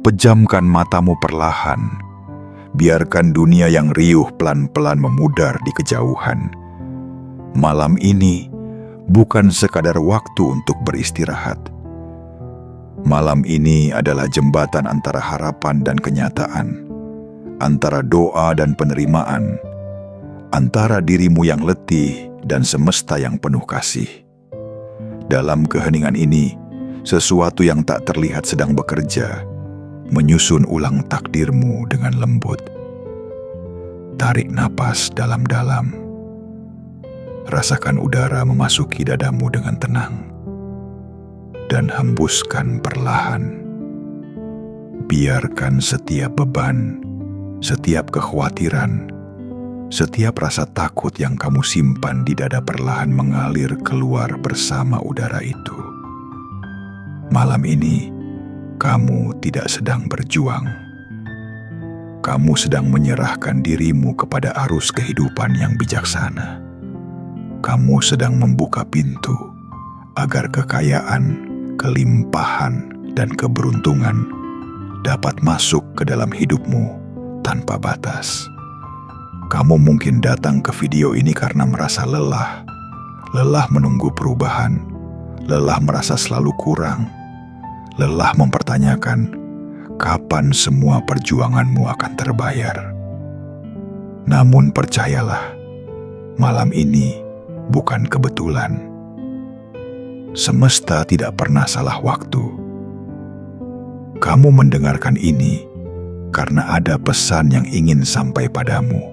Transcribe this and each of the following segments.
Pejamkan matamu perlahan. Biarkan dunia yang riuh pelan-pelan memudar di kejauhan. Malam ini bukan sekadar waktu untuk beristirahat. Malam ini adalah jembatan antara harapan dan kenyataan, antara doa dan penerimaan, antara dirimu yang letih dan semesta yang penuh kasih. Dalam keheningan ini, sesuatu yang tak terlihat sedang bekerja, menyusun ulang takdirmu dengan lembut. Tarik napas dalam-dalam. Rasakan udara memasuki dadamu dengan tenang. Dan hembuskan perlahan. Biarkan setiap beban, setiap kekhawatiran, setiap rasa takut yang kamu simpan di dada perlahan mengalir keluar bersama udara itu. Malam ini, kamu tidak sedang berjuang. Kamu sedang menyerahkan dirimu kepada arus kehidupan yang bijaksana. Kamu sedang membuka pintu agar kekayaan, kelimpahan, dan keberuntungan dapat masuk ke dalam hidupmu tanpa batas. Kamu mungkin datang ke video ini karena merasa lelah menunggu perubahan, lelah merasa selalu kurang, lelah mempertanyakan kapan semua perjuanganmu akan terbayar. Namun percayalah, malam ini bukan kebetulan. Semesta tidak pernah salah waktu. Kamu mendengarkan ini karena ada pesan yang ingin sampai padamu,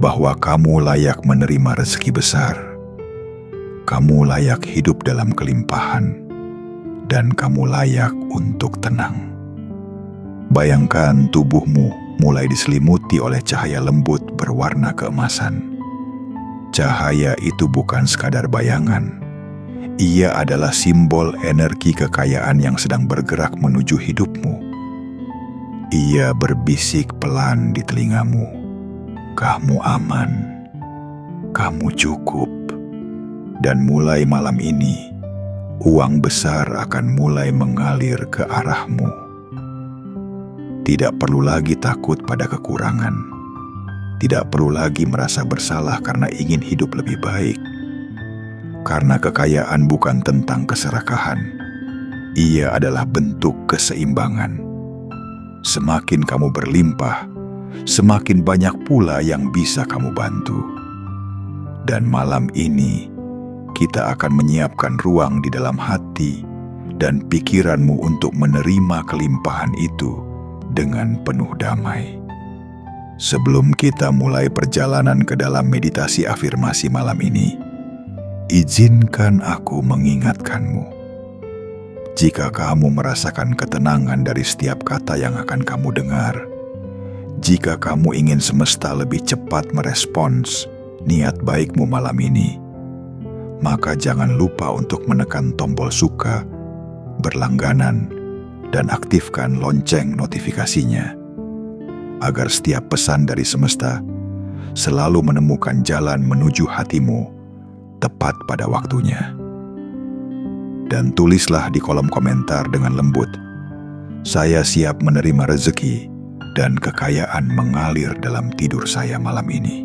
bahwa kamu layak menerima rezeki besar, kamu layak hidup dalam kelimpahan, dan kamu layak untuk tenang. Bayangkan tubuhmu mulai diselimuti oleh cahaya lembut berwarna keemasan. Cahaya itu bukan sekadar bayangan. Ia adalah simbol energi kekayaan yang sedang bergerak menuju hidupmu. Ia berbisik pelan di telingamu. Kamu aman. Kamu cukup. Dan mulai malam ini, uang besar akan mulai mengalir ke arahmu. Tidak perlu lagi takut pada kekurangan. Tidak perlu lagi merasa bersalah karena ingin hidup lebih baik. Karena kekayaan bukan tentang keserakahan. Ia adalah bentuk keseimbangan. Semakin kamu berlimpah, semakin banyak pula yang bisa kamu bantu. Dan malam ini, kita akan menyiapkan ruang di dalam hati dan pikiranmu untuk menerima kelimpahan itu dengan penuh damai. Sebelum kita mulai perjalanan ke dalam meditasi afirmasi malam ini, izinkan aku mengingatkanmu. Jika kamu merasakan ketenangan dari setiap kata yang akan kamu dengar, jika kamu ingin semesta lebih cepat merespons niat baikmu malam ini, maka jangan lupa untuk menekan tombol suka, berlangganan, dan aktifkan lonceng notifikasinya, agar setiap pesan dari semesta selalu menemukan jalan menuju hatimu tepat pada waktunya. Dan tulislah di kolom komentar dengan lembut, "Saya siap menerima rezeki dan kekayaan mengalir dalam tidur saya malam ini."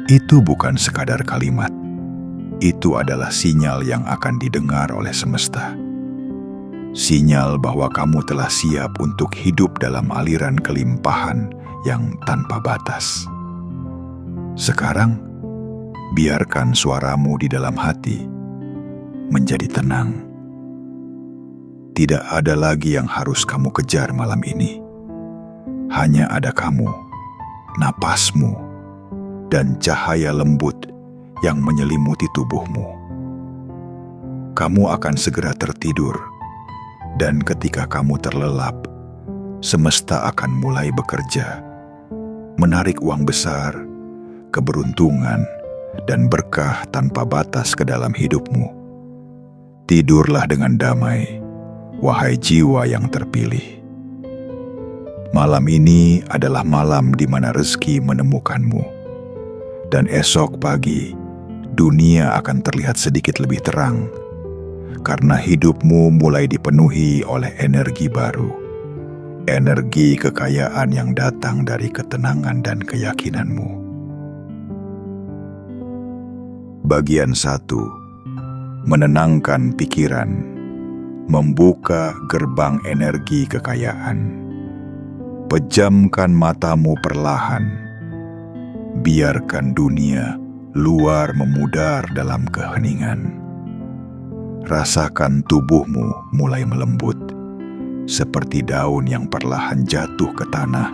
Itu bukan sekadar kalimat. Itu adalah sinyal yang akan didengar oleh semesta. Sinyal bahwa kamu telah siap untuk hidup dalam aliran kelimpahan yang tanpa batas. Sekarang, biarkan suaramu di dalam hati menjadi tenang. Tidak ada lagi yang harus kamu kejar malam ini. Hanya ada kamu, napasmu, dan cahaya lembut yang menyelimuti tubuhmu. Kamu akan segera tertidur, dan ketika kamu terlelap, semesta akan mulai bekerja, menarik uang besar, keberuntungan, dan berkah tanpa batas ke dalam hidupmu. Tidurlah dengan damai, wahai jiwa yang terpilih. Malam ini adalah malam di mana rezeki menemukanmu. Dan esok pagi, dunia akan terlihat sedikit lebih terang. karena hidupmu mulai dipenuhi oleh energi baru. Energi kekayaan yang datang dari ketenangan dan keyakinanmu. Bagian 1. Menenangkan pikiran, membuka gerbang energi kekayaan. Pejamkan matamu perlahan. Biarkan dunia luar memudar dalam keheningan. Rasakan tubuhmu mulai melembut, seperti daun yang perlahan jatuh ke tanah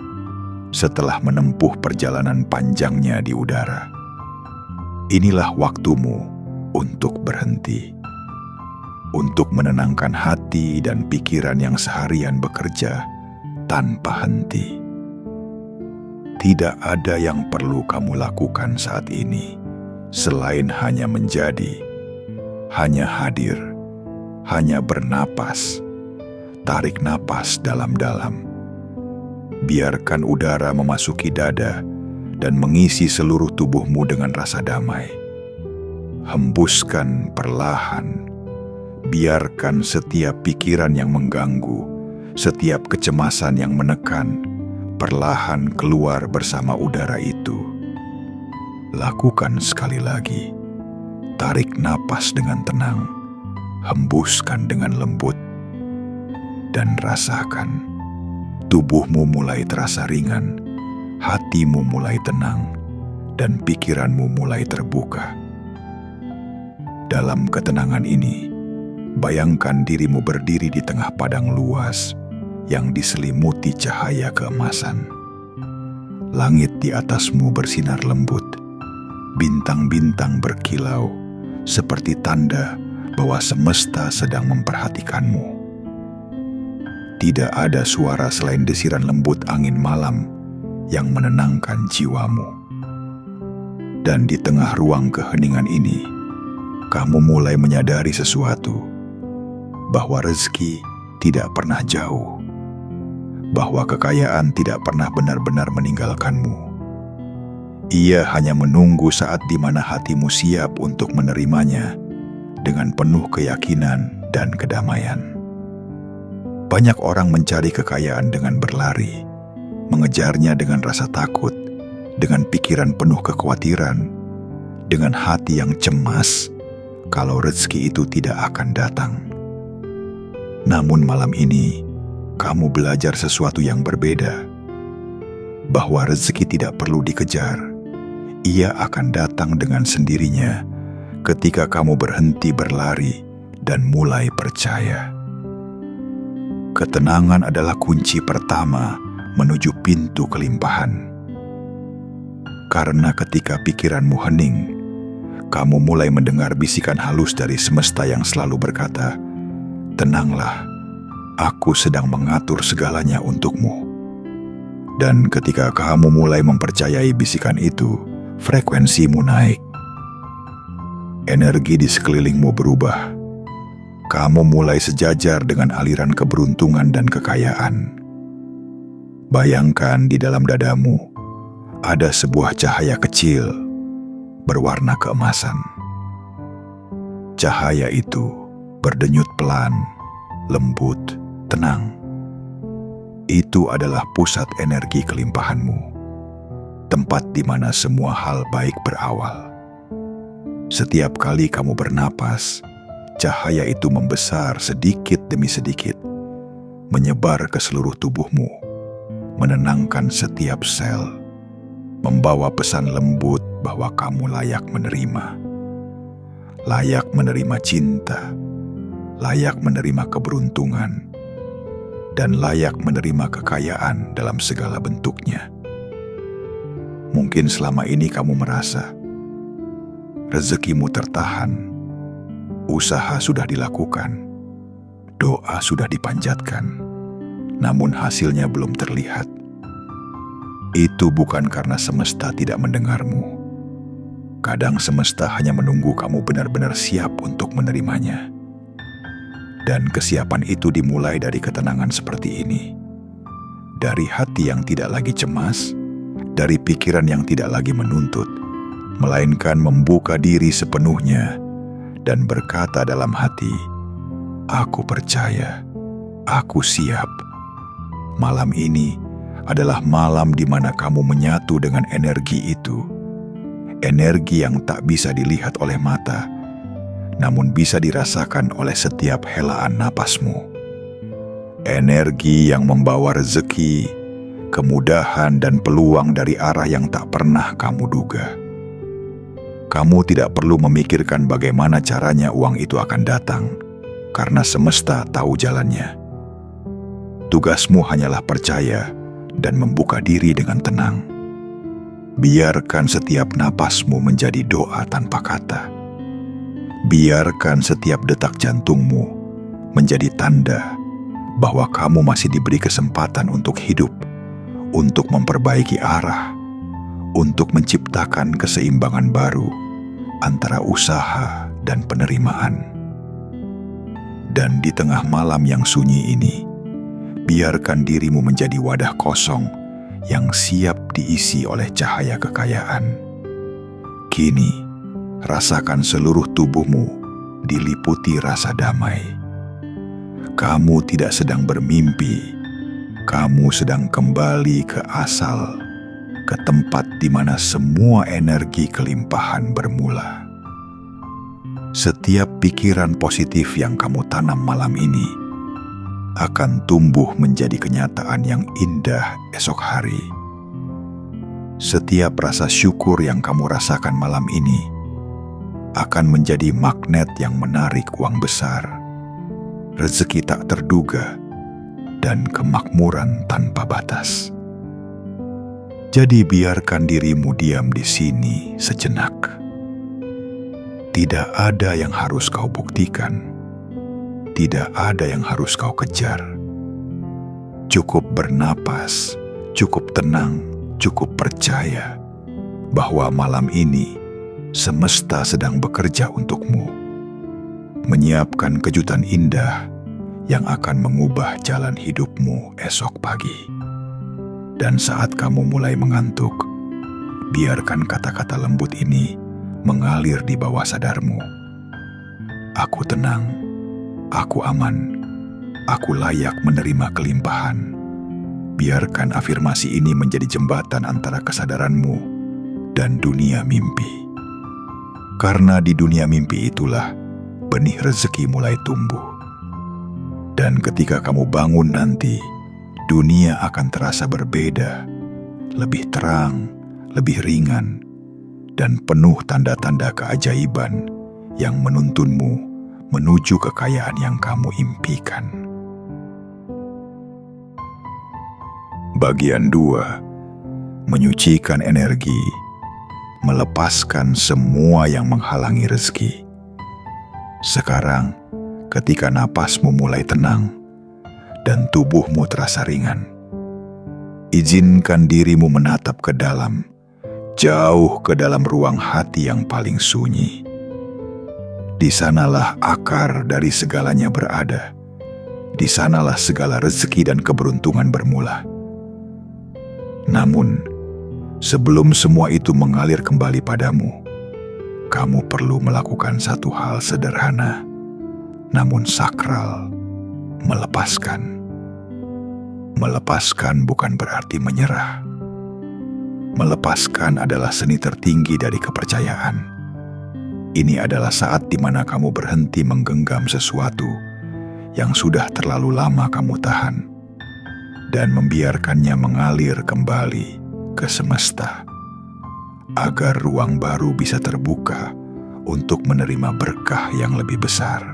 setelah menempuh perjalanan panjangnya di udara. Inilah waktumu untuk berhenti, untuk menenangkan hati dan pikiran yang seharian bekerja tanpa henti. Tidak ada yang perlu kamu lakukan saat ini selain hanya menjadi, hanya hadir, hanya bernapas. Tarik napas dalam-dalam. Biarkan udara memasuki dada dan mengisi seluruh tubuhmu dengan rasa damai. Hembuskan perlahan. Biarkan setiap pikiran yang mengganggu, setiap kecemasan yang menekan, perlahan keluar bersama udara itu. Lakukan sekali lagi. Tarik napas dengan tenang. Hembuskan dengan lembut. Dan rasakan, tubuhmu mulai terasa ringan, hatimu mulai tenang, dan pikiranmu mulai terbuka. Dalam ketenangan ini, bayangkan dirimu berdiri di tengah padang luas yang diselimuti cahaya keemasan. Langit di atasmu bersinar lembut, bintang-bintang berkilau, seperti tanda bahwa semesta sedang memperhatikanmu. Tidak ada suara selain desiran lembut angin malam yang menenangkan jiwamu. Dan di tengah ruang keheningan ini, kamu mulai menyadari sesuatu, bahwa rezeki tidak pernah jauh, bahwa kekayaan tidak pernah benar-benar meninggalkanmu. Ia hanya menunggu saat di mana hatimu siap untuk menerimanya dengan penuh keyakinan dan kedamaian. Banyak orang mencari kekayaan dengan berlari, mengejarnya dengan rasa takut, dengan pikiran penuh kekhawatiran, dengan hati yang cemas kalau rezeki itu tidak akan datang. Namun malam ini, kamu belajar sesuatu yang berbeda, bahwa rezeki tidak perlu dikejar. Ia akan datang dengan sendirinya ketika kamu berhenti berlari dan mulai percaya. Ketenangan adalah kunci pertama menuju pintu kelimpahan. Karena ketika pikiranmu hening, kamu mulai mendengar bisikan halus dari semesta yang selalu berkata, "Tenanglah, aku sedang mengatur segalanya untukmu." Dan ketika kamu mulai mempercayai bisikan itu, frekuensimu naik. Energi di sekelilingmu berubah. Kamu mulai sejajar dengan aliran keberuntungan dan kekayaan. Bayangkan di dalam dadamu ada sebuah cahaya kecil berwarna keemasan. Cahaya itu berdenyut pelan, lembut, tenang. Itu adalah pusat energi kelimpahanmu, tempat di mana semua hal baik berawal. Setiap kali kamu bernapas, cahaya itu membesar sedikit demi sedikit, menyebar ke seluruh tubuhmu, menenangkan setiap sel, membawa pesan lembut bahwa kamu layak menerima cinta, layak menerima keberuntungan, dan layak menerima kekayaan dalam segala bentuknya. Mungkin selama ini kamu merasa rezekimu tertahan, usaha sudah dilakukan, doa sudah dipanjatkan, namun hasilnya belum terlihat. Itu bukan karena semesta tidak mendengarmu. Kadang semesta hanya menunggu kamu benar-benar siap untuk menerimanya. Dan kesiapan itu dimulai dari ketenangan seperti ini. Dari hati yang tidak lagi cemas, dari pikiran yang tidak lagi menuntut, melainkan membuka diri sepenuhnya dan berkata dalam hati, Aku percaya, aku siap. Malam ini adalah malam di mana kamu menyatu dengan energi itu. Energi yang tak bisa dilihat oleh mata, namun bisa dirasakan oleh setiap helaan napasmu. Energi yang membawa rezeki, kemudahan dan peluang dari arah yang tak pernah kamu duga. Kamu tidak perlu memikirkan bagaimana caranya uang itu akan datang, karena semesta tahu jalannya. Tugasmu hanyalah percaya dan membuka diri dengan tenang. Biarkan setiap napasmu menjadi doa tanpa kata. Biarkan setiap detak jantungmu menjadi tanda bahwa kamu masih diberi kesempatan untuk hidup, untuk memperbaiki arah, untuk menciptakan keseimbangan baru antara usaha dan penerimaan. Dan di tengah malam yang sunyi ini, biarkan dirimu menjadi wadah kosong yang siap diisi oleh cahaya kekayaan. Kini, rasakan seluruh tubuhmu diliputi rasa damai. Kamu tidak sedang bermimpi, kamu sedang kembali ke asal, ke tempat di mana semua energi kelimpahan bermula. Setiap pikiran positif yang kamu tanam malam ini akan tumbuh menjadi kenyataan yang indah esok hari. Setiap rasa syukur yang kamu rasakan malam ini akan menjadi magnet yang menarik uang besar, rezeki tak terduga, dan kemakmuran tanpa batas. Jadi biarkan dirimu diam di sini sejenak. Tidak ada yang harus kau buktikan. Tidak ada yang harus kau kejar. Cukup bernapas, cukup tenang, cukup percaya bahwa malam ini semesta sedang bekerja untukmu, menyiapkan kejutan indah yang akan mengubah jalan hidupmu esok pagi. Dan saat kamu mulai mengantuk, biarkan kata-kata lembut ini mengalir di bawah sadarmu. Aku tenang, aku aman, aku layak menerima kelimpahan. Biarkan afirmasi ini menjadi jembatan antara kesadaranmu dan dunia mimpi. Karena di dunia mimpi itulah benih rezeki mulai tumbuh. Dan ketika kamu bangun nanti, dunia akan terasa berbeda, lebih terang, lebih ringan, dan penuh tanda-tanda keajaiban yang menuntunmu menuju kekayaan yang kamu impikan. Bagian 2. Menyucikan energi, melepaskan semua yang menghalangi rezeki. Sekarang, ketika napasmu mulai tenang dan tubuhmu terasa ringan, izinkan dirimu menatap ke dalam, jauh ke dalam ruang hati yang paling sunyi. Di sanalah akar dari segalanya berada. Di sanalah segala rezeki dan keberuntungan bermula. Namun, sebelum semua itu mengalir kembali padamu, kamu perlu melakukan satu hal sederhana, namun sakral: melepaskan. Melepaskan bukan berarti menyerah. Melepaskan adalah seni tertinggi dari kepercayaan. Ini adalah saat di mana kamu berhenti menggenggam sesuatu yang sudah terlalu lama kamu tahan dan membiarkannya mengalir kembali ke semesta, agar ruang baru bisa terbuka untuk menerima berkah yang lebih besar.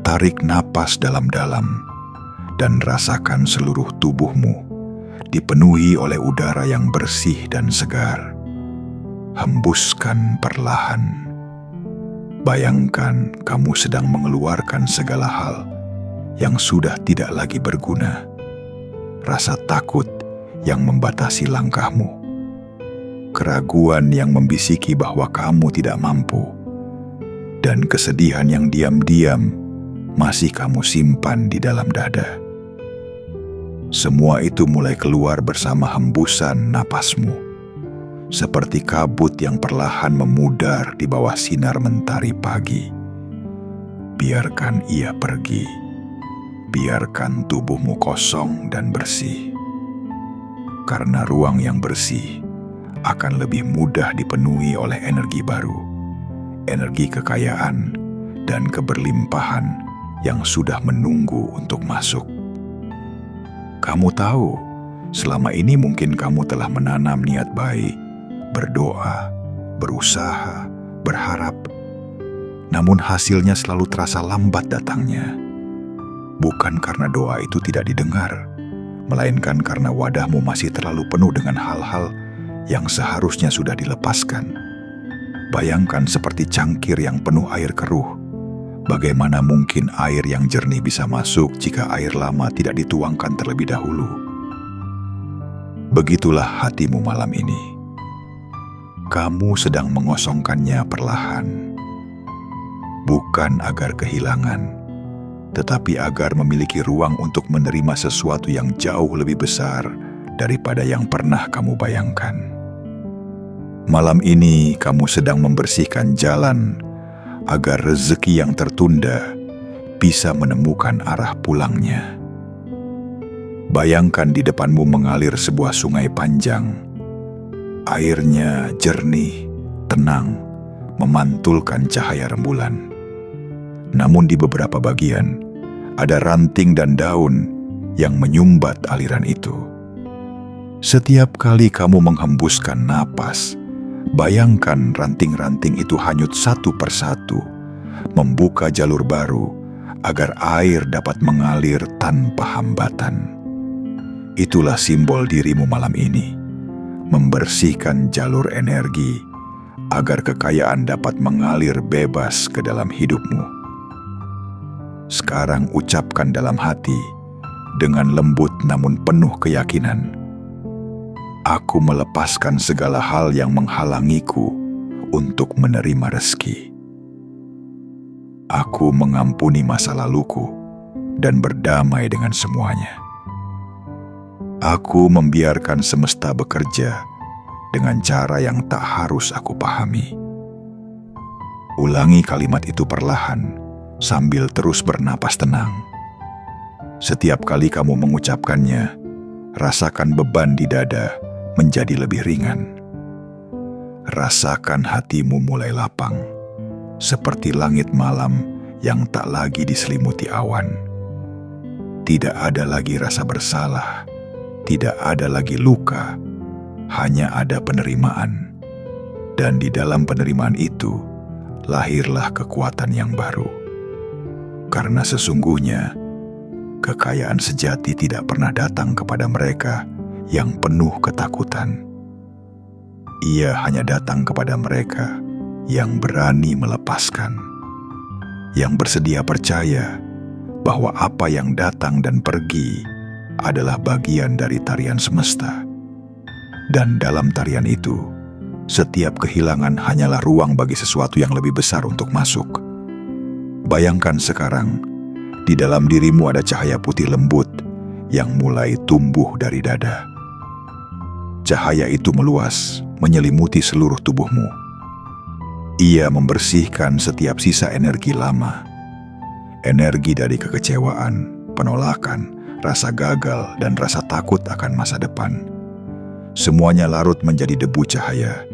Tarik napas dalam-dalam dan rasakan seluruh tubuhmu dipenuhi oleh udara yang bersih dan segar. Hembuskan perlahan. Bayangkan kamu sedang mengeluarkan segala hal yang sudah tidak lagi berguna. Rasa takut yang membatasi langkahmu. Keraguan yang membisiki bahwa kamu tidak mampu. Dan kesedihan yang diam-diam masih kamu simpan di dalam dada. Semua itu mulai keluar bersama hembusan napasmu, seperti kabut yang perlahan memudar di bawah sinar mentari pagi. Biarkan ia pergi. Biarkan tubuhmu kosong dan bersih. Karena ruang yang bersih akan lebih mudah dipenuhi oleh energi baru, energi kekayaan dan keberlimpahan yang sudah menunggu untuk masuk. Kamu tahu, selama ini mungkin kamu telah menanam niat baik, berdoa, berusaha, berharap. Namun hasilnya selalu terasa lambat datangnya. Bukan karena doa itu tidak didengar, melainkan karena wadahmu masih terlalu penuh dengan hal-hal yang seharusnya sudah dilepaskan. Bayangkan seperti cangkir yang penuh air keruh. Bagaimana mungkin air yang jernih bisa masuk jika air lama tidak dituangkan terlebih dahulu? Begitulah hatimu malam ini. Kamu sedang mengosongkannya perlahan. Bukan agar kehilangan, tetapi agar memiliki ruang untuk menerima sesuatu yang jauh lebih besar daripada yang pernah kamu bayangkan. Malam ini kamu sedang membersihkan jalan agar rezeki yang tertunda bisa menemukan arah pulangnya. Bayangkan di depanmu mengalir sebuah sungai panjang. Airnya jernih, tenang, memantulkan cahaya rembulan. Namun di beberapa bagian, ada ranting dan daun yang menyumbat aliran itu. Setiap kali kamu menghembuskan napas, bayangkan ranting-ranting itu hanyut satu persatu, membuka jalur baru agar air dapat mengalir tanpa hambatan. Itulah simbol dirimu malam ini, membersihkan jalur energi agar kekayaan dapat mengalir bebas ke dalam hidupmu. Sekarang ucapkan dalam hati dengan lembut namun penuh keyakinan. Aku melepaskan segala hal yang menghalangiku untuk menerima rezeki. Aku mengampuni masa laluku dan berdamai dengan semuanya. Aku membiarkan semesta bekerja dengan cara yang tak harus aku pahami. Ulangi kalimat itu perlahan, sambil terus bernapas tenang. Setiap kali kamu mengucapkannya, rasakan beban di dada menjadi lebih ringan. Rasakan hatimu mulai lapang, seperti langit malam yang tak lagi diselimuti awan. Tidak ada lagi rasa bersalah, tidak ada lagi luka, hanya ada penerimaan. Dan di dalam penerimaan itu, lahirlah kekuatan yang baru. Karena sesungguhnya, kekayaan sejati tidak pernah datang kepada mereka yang penuh ketakutan. Ia hanya datang kepada mereka yang berani melepaskan, yang bersedia percaya bahwa apa yang datang dan pergi adalah bagian dari tarian semesta. Dan dalam tarian itu, setiap kehilangan hanyalah ruang bagi sesuatu yang lebih besar untuk masuk. Bayangkan sekarang, di dalam dirimu ada cahaya putih lembut yang mulai tumbuh dari dada. Cahaya itu meluas, menyelimuti seluruh tubuhmu. Ia membersihkan setiap sisa energi lama. Energi dari kekecewaan, penolakan, rasa gagal, dan rasa takut akan masa depan. Semuanya larut menjadi debu cahaya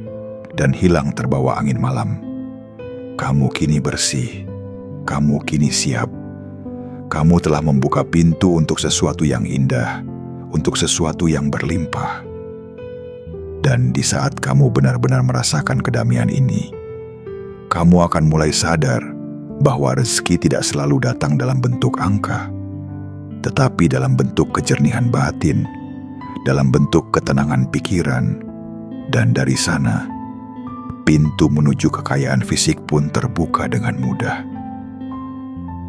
dan hilang terbawa angin malam. Kamu kini bersih. Kamu kini siap. Kamu telah membuka pintu untuk sesuatu yang indah, untuk sesuatu yang berlimpah. Dan di saat kamu benar-benar merasakan kedamaian ini, kamu akan mulai sadar bahwa rezeki tidak selalu datang dalam bentuk angka, tetapi dalam bentuk kejernihan batin, dalam bentuk ketenangan pikiran, dan dari sana, pintu menuju kekayaan fisik pun terbuka dengan mudah.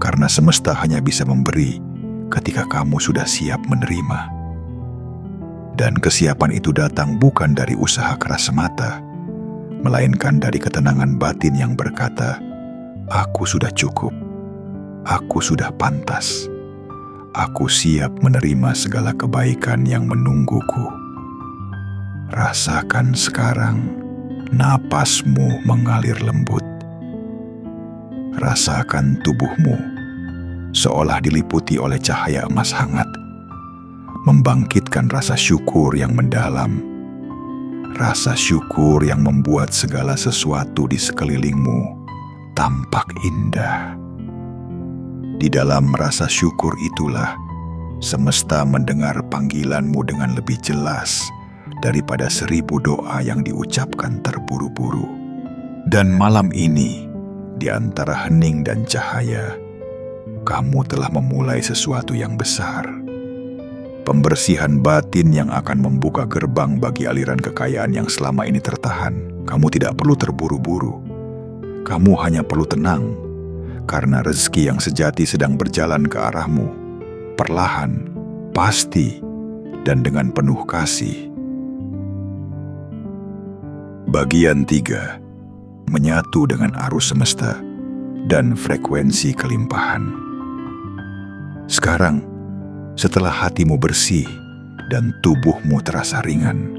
Karena semesta hanya bisa memberi ketika kamu sudah siap menerima. Dan kesiapan itu datang bukan dari usaha keras semata, melainkan dari ketenangan batin yang berkata, "Aku sudah cukup, aku sudah pantas, aku siap menerima segala kebaikan yang menungguku." Rasakan sekarang napasmu mengalir lembut. Rasakan tubuhmu seolah diliputi oleh cahaya emas hangat, membangkitkan rasa syukur yang mendalam. Rasa syukur yang membuat segala sesuatu di sekelilingmu tampak indah. Di dalam rasa syukur itulah semesta mendengar panggilanmu dengan lebih jelas daripada 1000 doa yang diucapkan terburu-buru. Dan malam ini, di antara hening dan cahaya, kamu telah memulai sesuatu yang besar. Pembersihan batin yang akan membuka gerbang bagi aliran kekayaan yang selama ini tertahan. Kamu tidak perlu terburu-buru. Kamu hanya perlu tenang, karena rezeki yang sejati sedang berjalan ke arahmu, perlahan, pasti, dan dengan penuh kasih. Bagian 3. Menyatu dengan arus semesta dan frekuensi kelimpahan. Sekarang, setelah hatimu bersih dan tubuhmu terasa ringan,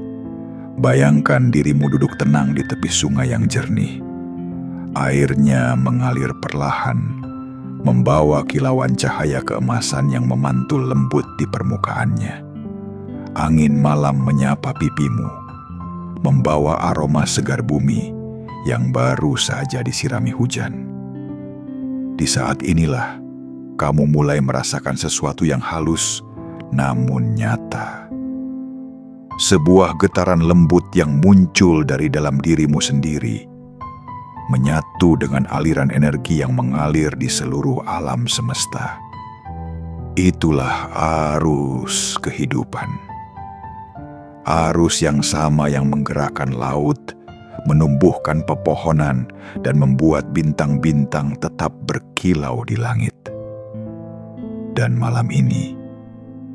bayangkan dirimu duduk tenang di tepi sungai yang jernih. Airnya mengalir perlahan, membawa kilauan cahaya keemasan yang memantul lembut di permukaannya. Angin malam menyapa pipimu, membawa aroma segar bumi yang baru saja disirami hujan. Di saat inilah kamu mulai merasakan sesuatu yang halus namun nyata. Sebuah getaran lembut yang muncul dari dalam dirimu sendiri, menyatu dengan aliran energi yang mengalir di seluruh alam semesta. Itulah arus kehidupan. Arus yang sama yang menggerakkan laut, menumbuhkan pepohonan, dan membuat bintang-bintang tetap berkilau di langit. Dan malam ini,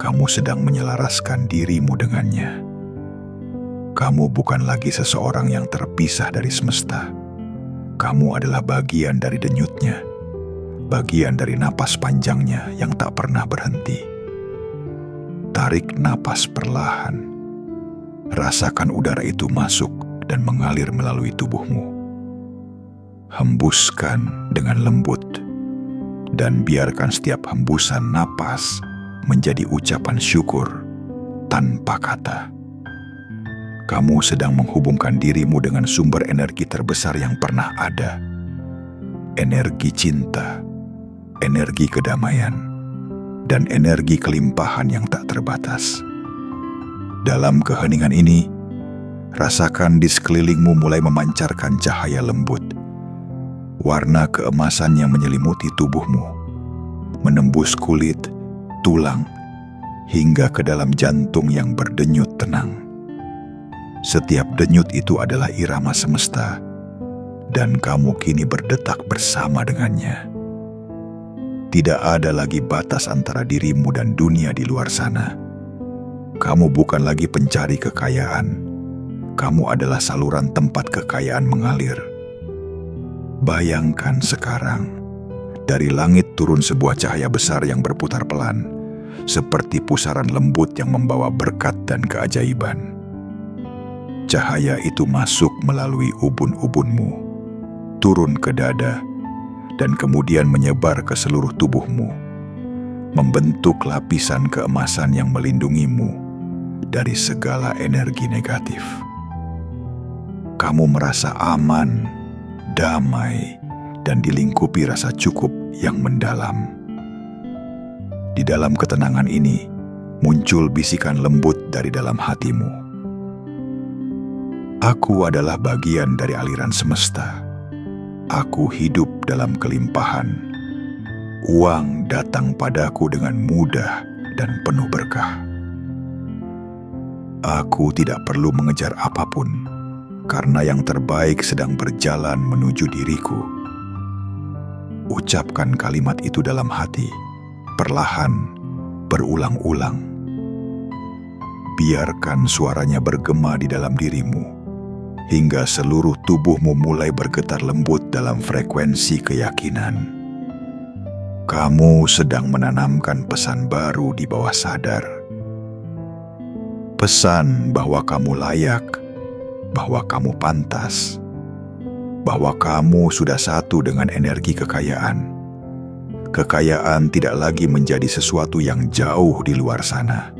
kamu sedang menyelaraskan dirimu dengannya. Kamu bukan lagi seseorang yang terpisah dari semesta. Kamu adalah bagian dari denyutnya, bagian dari napas panjangnya yang tak pernah berhenti. Tarik napas perlahan. Rasakan udara itu masuk dan mengalir melalui tubuhmu. Hembuskan dengan lembut, dan biarkan setiap hembusan napas menjadi ucapan syukur tanpa kata. Kamu sedang menghubungkan dirimu dengan sumber energi terbesar yang pernah ada. Energi cinta, energi kedamaian, dan energi kelimpahan yang tak terbatas. Dalam keheningan ini, rasakan di sekelilingmu mulai memancarkan cahaya lembut. Warna keemasan yang menyelimuti tubuhmu, menembus kulit, tulang, hingga ke dalam jantung yang berdenyut tenang. Setiap denyut itu adalah irama semesta, dan kamu kini berdetak bersama dengannya. Tidak ada lagi batas antara dirimu dan dunia di luar sana. Kamu bukan lagi pencari kekayaan. Kamu adalah saluran tempat kekayaan mengalir. Bayangkan sekarang, dari langit turun sebuah cahaya besar yang berputar pelan, seperti pusaran lembut yang membawa berkat dan keajaiban. Cahaya itu masuk melalui ubun-ubunmu, turun ke dada, dan kemudian menyebar ke seluruh tubuhmu, membentuk lapisan keemasan yang melindungimu dari segala energi negatif. Kamu merasa aman, damai, dan dilingkupi rasa cukup yang mendalam. Di dalam ketenangan ini, muncul bisikan lembut dari dalam hatimu. Aku adalah bagian dari aliran semesta. Aku hidup dalam kelimpahan. Uang datang padaku dengan mudah dan penuh berkah. Aku tidak perlu mengejar apapun, karena yang terbaik sedang berjalan menuju diriku. Ucapkan kalimat itu dalam hati, perlahan, berulang-ulang. Biarkan suaranya bergema di dalam dirimu, hingga seluruh tubuhmu mulai bergetar lembut dalam frekuensi keyakinan. Kamu sedang menanamkan pesan baru di bawah sadar. Pesan bahwa kamu layak, bahwa kamu pantas, bahwa kamu sudah satu dengan energi kekayaan. Kekayaan tidak lagi menjadi sesuatu yang jauh di luar sana.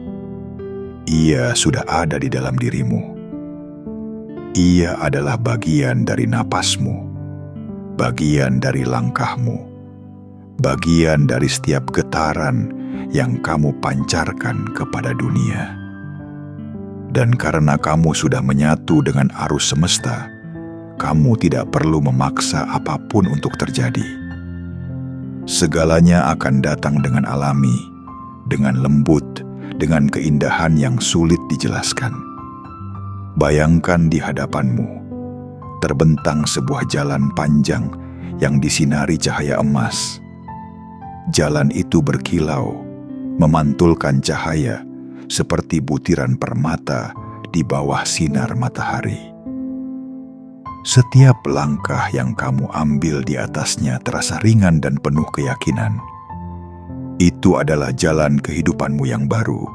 Ia sudah ada di dalam dirimu. Ia adalah bagian dari napasmu, bagian dari langkahmu, bagian dari setiap getaran yang kamu pancarkan kepada dunia. Dan karena kamu sudah menyatu dengan arus semesta, kamu tidak perlu memaksa apapun untuk terjadi. Segalanya akan datang dengan alami, dengan lembut, dengan keindahan yang sulit dijelaskan. Bayangkan di hadapanmu, terbentang sebuah jalan panjang yang disinari cahaya emas. Jalan itu berkilau, memantulkan cahaya seperti butiran permata di bawah sinar matahari. Setiap langkah yang kamu ambil di atasnya terasa ringan dan penuh keyakinan. Itu adalah jalan kehidupanmu yang baru.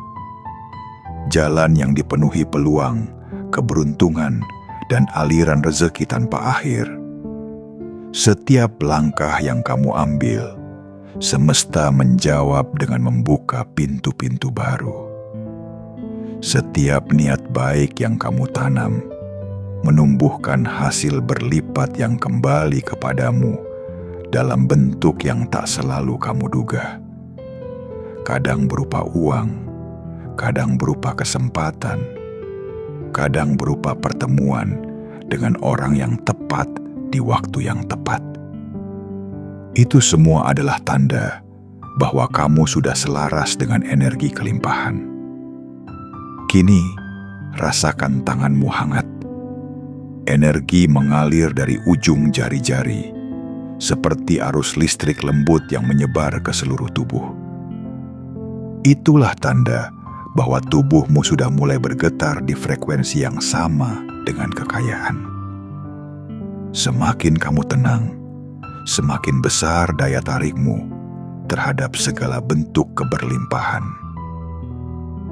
Jalan yang dipenuhi peluang, keberuntungan, dan aliran rezeki tanpa akhir. Setiap langkah yang kamu ambil, semesta menjawab dengan membuka pintu-pintu baru. Setiap niat baik yang kamu tanam, menumbuhkan hasil berlipat yang kembali kepadamu dalam bentuk yang tak selalu kamu duga. Kadang berupa uang, kadang berupa kesempatan, kadang berupa pertemuan dengan orang yang tepat di waktu yang tepat. Itu semua adalah tanda bahwa kamu sudah selaras dengan energi kelimpahan. Kini, rasakan tanganmu hangat. Energi mengalir dari ujung jari-jari, seperti arus listrik lembut yang menyebar ke seluruh tubuh. Itulah tanda bahwa tubuhmu sudah mulai bergetar di frekuensi yang sama dengan kekayaan. Semakin kamu tenang, semakin besar daya tarikmu terhadap segala bentuk keberlimpahan.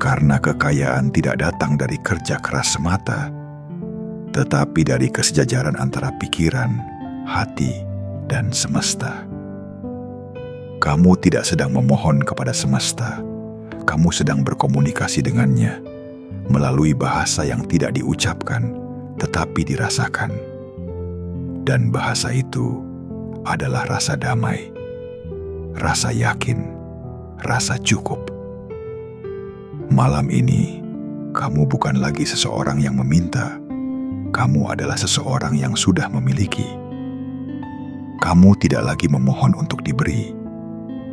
Karena kekayaan tidak datang dari kerja keras semata, tetapi dari kesejajaran antara pikiran, hati, dan semesta. Kamu tidak sedang memohon kepada semesta, kamu sedang berkomunikasi dengannya melalui bahasa yang tidak diucapkan, tetapi dirasakan. Dan bahasa itu adalah rasa damai, rasa yakin, rasa cukup. Malam ini, kamu bukan lagi seseorang yang meminta. Kamu adalah seseorang yang sudah memiliki. Kamu tidak lagi memohon untuk diberi.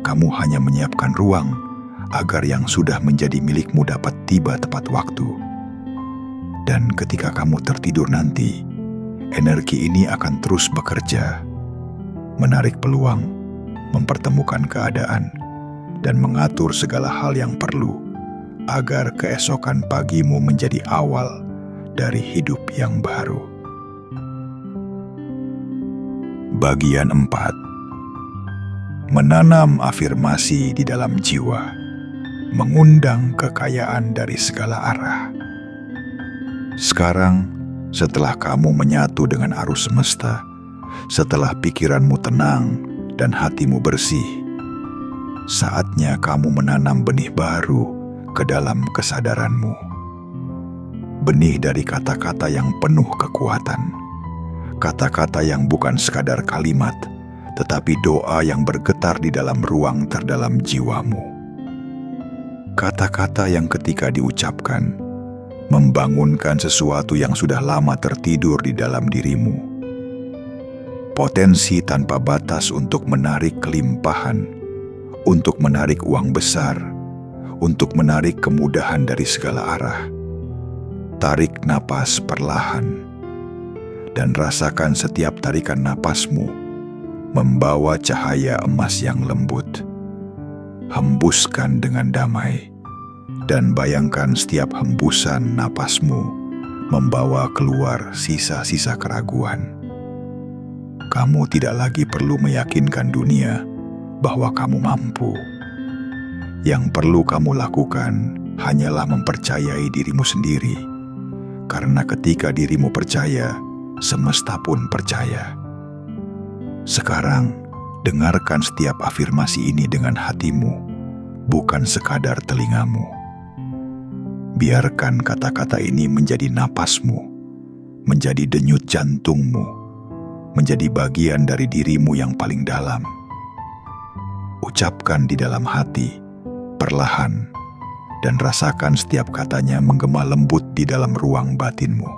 Kamu hanya menyiapkan ruang agar yang sudah menjadi milikmu dapat tiba tepat waktu. Dan ketika kamu tertidur nanti, energi ini akan terus bekerja, menarik peluang, mempertemukan keadaan, dan mengatur segala hal yang perlu agar keesokan pagimu menjadi awal dari hidup yang baru. Bagian 4. Menanam afirmasi di dalam jiwa, mengundang kekayaan dari segala arah. Sekarang, setelah kamu menyatu dengan arus semesta, setelah pikiranmu tenang dan hatimu bersih, saatnya kamu menanam benih baru ke dalam kesadaranmu. Benih dari kata-kata yang penuh kekuatan. Kata-kata yang bukan sekadar kalimat, tetapi doa yang bergetar di dalam ruang terdalam jiwamu. Kata-kata yang ketika diucapkan, membangunkan sesuatu yang sudah lama tertidur di dalam dirimu. Potensi tanpa batas untuk menarik kelimpahan, untuk menarik uang besar, untuk menarik kemudahan dari segala arah. Tarik napas perlahan, dan rasakan setiap tarikan napasmu membawa cahaya emas yang lembut. Hembuskan dengan damai, dan bayangkan setiap hembusan napasmu membawa keluar sisa-sisa keraguan. Kamu tidak lagi perlu meyakinkan dunia bahwa kamu mampu. Yang perlu kamu lakukan hanyalah mempercayai dirimu sendiri. Karena ketika dirimu percaya, semesta pun percaya. Sekarang, dengarkan setiap afirmasi ini dengan hatimu, bukan sekadar telingamu. Biarkan kata-kata ini menjadi napasmu, menjadi denyut jantungmu, menjadi bagian dari dirimu yang paling dalam. Ucapkan di dalam hati, perlahan, dan rasakan setiap katanya menggema lembut di dalam ruang batinmu.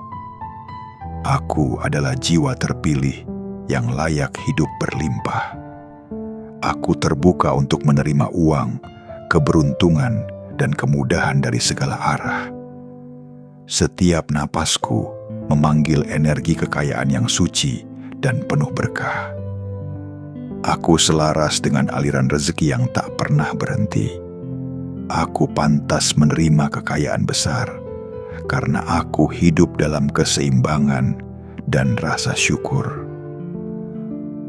Aku adalah jiwa terpilih yang layak hidup berlimpah. Aku terbuka untuk menerima uang, keberuntungan, dan kemudahan dari segala arah. Setiap napasku memanggil energi kekayaan yang suci dan penuh berkah. Aku selaras dengan aliran rezeki yang tak pernah berhenti. Aku pantas menerima kekayaan besar karena aku hidup dalam keseimbangan dan rasa syukur.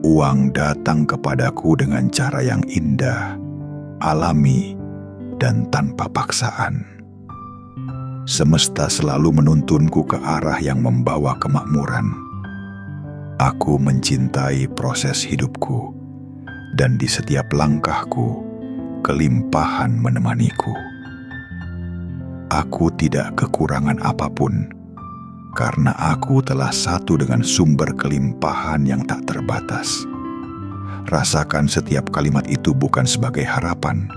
Uang datang kepadaku dengan cara yang indah, alami, dan tanpa paksaan. Semesta selalu menuntunku ke arah yang membawa kemakmuran. Aku mencintai proses hidupku, dan di setiap langkahku, kelimpahan menemaniku. Aku tidak kekurangan apapun, karena aku telah satu dengan sumber kelimpahan yang tak terbatas. Rasakan setiap kalimat itu bukan sebagai harapan,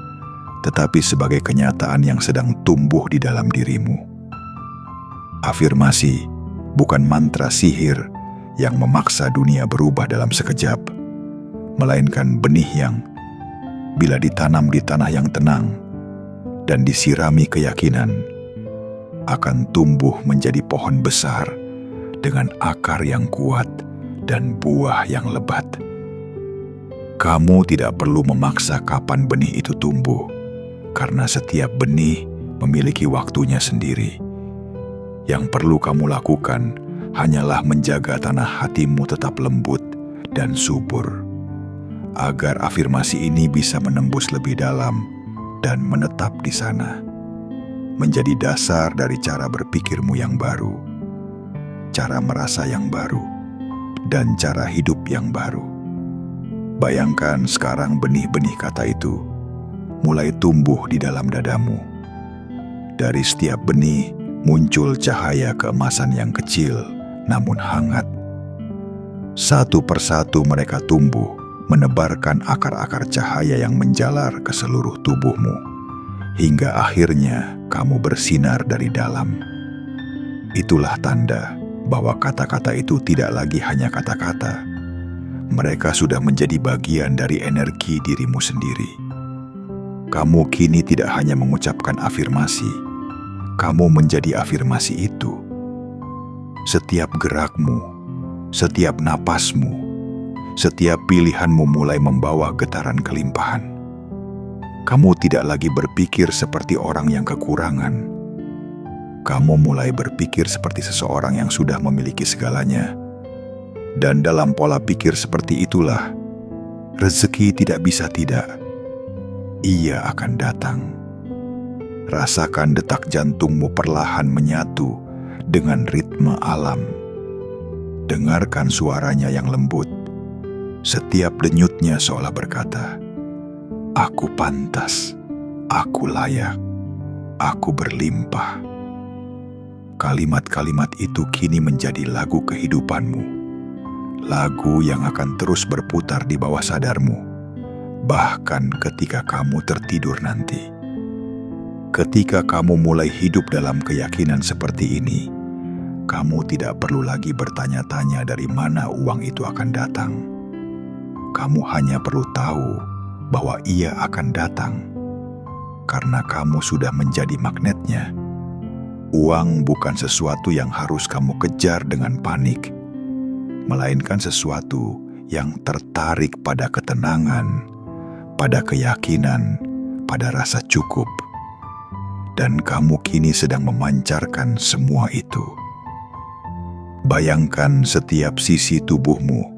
tetapi sebagai kenyataan yang sedang tumbuh di dalam dirimu. Afirmasi bukan mantra sihir yang memaksa dunia berubah dalam sekejap, melainkan benih yang, bila ditanam di tanah yang tenang dan disirami keyakinan, akan tumbuh menjadi pohon besar dengan akar yang kuat dan buah yang lebat. Kamu tidak perlu memaksa kapan benih itu tumbuh, karena setiap benih memiliki waktunya sendiri. Yang perlu kamu lakukan hanyalah menjaga tanah hatimu tetap lembut dan subur, agar afirmasi ini bisa menembus lebih dalam dan menetap di sana, menjadi dasar dari cara berpikirmu yang baru, cara merasa yang baru, dan cara hidup yang baru. Bayangkan sekarang benih-benih kata itu mulai tumbuh di dalam dadamu. Dari setiap benih muncul cahaya keemasan yang kecil namun hangat. Satu persatu mereka tumbuh, menebarkan akar-akar cahaya yang menjalar ke seluruh tubuhmu, hingga akhirnya kamu bersinar dari dalam. Itulah tanda bahwa kata-kata itu tidak lagi hanya kata-kata. Mereka sudah menjadi bagian dari energi dirimu sendiri. Kamu kini tidak hanya mengucapkan afirmasi, kamu menjadi afirmasi itu. Setiap gerakmu, setiap napasmu, setiap pilihanmu mulai membawa getaran kelimpahan. Kamu tidak lagi berpikir seperti orang yang kekurangan. Kamu mulai berpikir seperti seseorang yang sudah memiliki segalanya. Dan dalam pola pikir seperti itulah, rezeki tidak bisa tidak. Ia akan datang. Rasakan detak jantungmu perlahan menyatu dengan ritme alam. Dengarkan suaranya yang lembut. Setiap denyutnya seolah berkata, "Aku pantas, aku layak, aku berlimpah." Kalimat-kalimat itu kini menjadi lagu kehidupanmu. Lagu yang akan terus berputar di bawah sadarmu, bahkan ketika kamu tertidur nanti. Ketika kamu mulai hidup dalam keyakinan seperti ini, kamu tidak perlu lagi bertanya-tanya dari mana uang itu akan datang. Kamu hanya perlu tahu bahwa ia akan datang, karena kamu sudah menjadi magnetnya. Uang bukan sesuatu yang harus kamu kejar dengan panik, melainkan sesuatu yang tertarik pada ketenangan, pada keyakinan, pada rasa cukup. Dan kamu kini sedang memancarkan semua itu. Bayangkan setiap sisi tubuhmu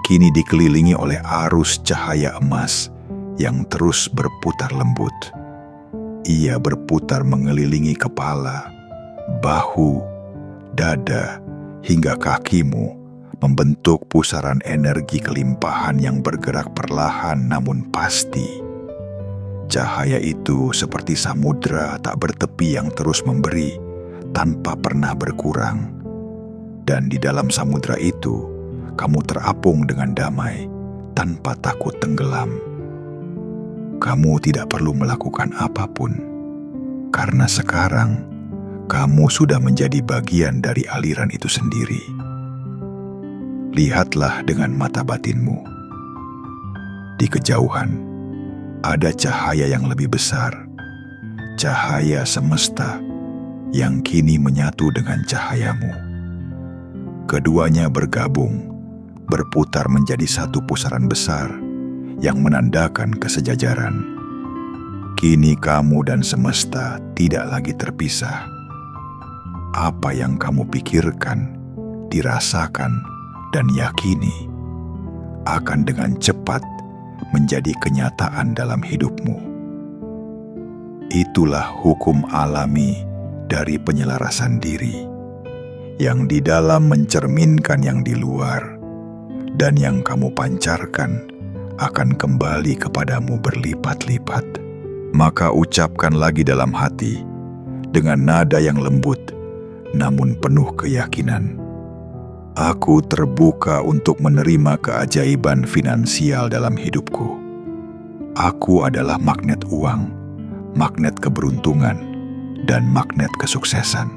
kini dikelilingi oleh arus cahaya emas yang terus berputar lembut. Ia berputar mengelilingi kepala, bahu, dada, hingga kakimu, membentuk pusaran energi kelimpahan yang bergerak perlahan namun pasti. Cahaya itu seperti samudra tak bertepi yang terus memberi tanpa pernah berkurang. Dan di dalam samudra itu, kamu terapung dengan damai tanpa takut tenggelam. Kamu tidak perlu melakukan apapun, karena sekarang kamu sudah menjadi bagian dari aliran itu sendiri. Lihatlah dengan mata batinmu. Di kejauhan, ada cahaya yang lebih besar, cahaya semesta yang kini menyatu dengan cahayamu. Keduanya bergabung, berputar menjadi satu pusaran besar yang menandakan kesejajaran. Kini kamu dan semesta tidak lagi terpisah. Apa yang kamu pikirkan, dirasakan, dan yakini akan dengan cepat menjadi kenyataan dalam hidupmu. Itulah hukum alami dari penyelarasan diri, yang di dalam mencerminkan yang di luar, dan yang kamu pancarkan akan kembali kepadamu berlipat-lipat. Maka ucapkan lagi dalam hati, dengan nada yang lembut, namun penuh keyakinan. Aku terbuka untuk menerima keajaiban finansial dalam hidupku. Aku adalah magnet uang, magnet keberuntungan, dan magnet kesuksesan.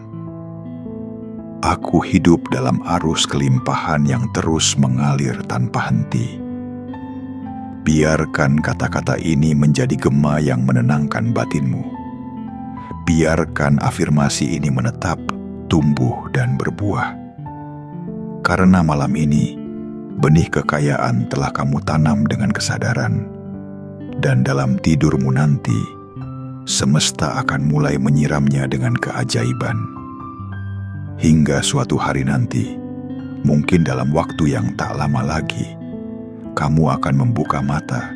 Aku hidup dalam arus kelimpahan yang terus mengalir tanpa henti. Biarkan kata-kata ini menjadi gema yang menenangkan batinmu. Biarkan afirmasi ini menetap, tumbuh, dan berbuah. Karena malam ini, benih kekayaan telah kamu tanam dengan kesadaran, dan dalam tidurmu nanti, semesta akan mulai menyiramnya dengan keajaiban. Hingga suatu hari nanti, mungkin dalam waktu yang tak lama lagi, kamu akan membuka mata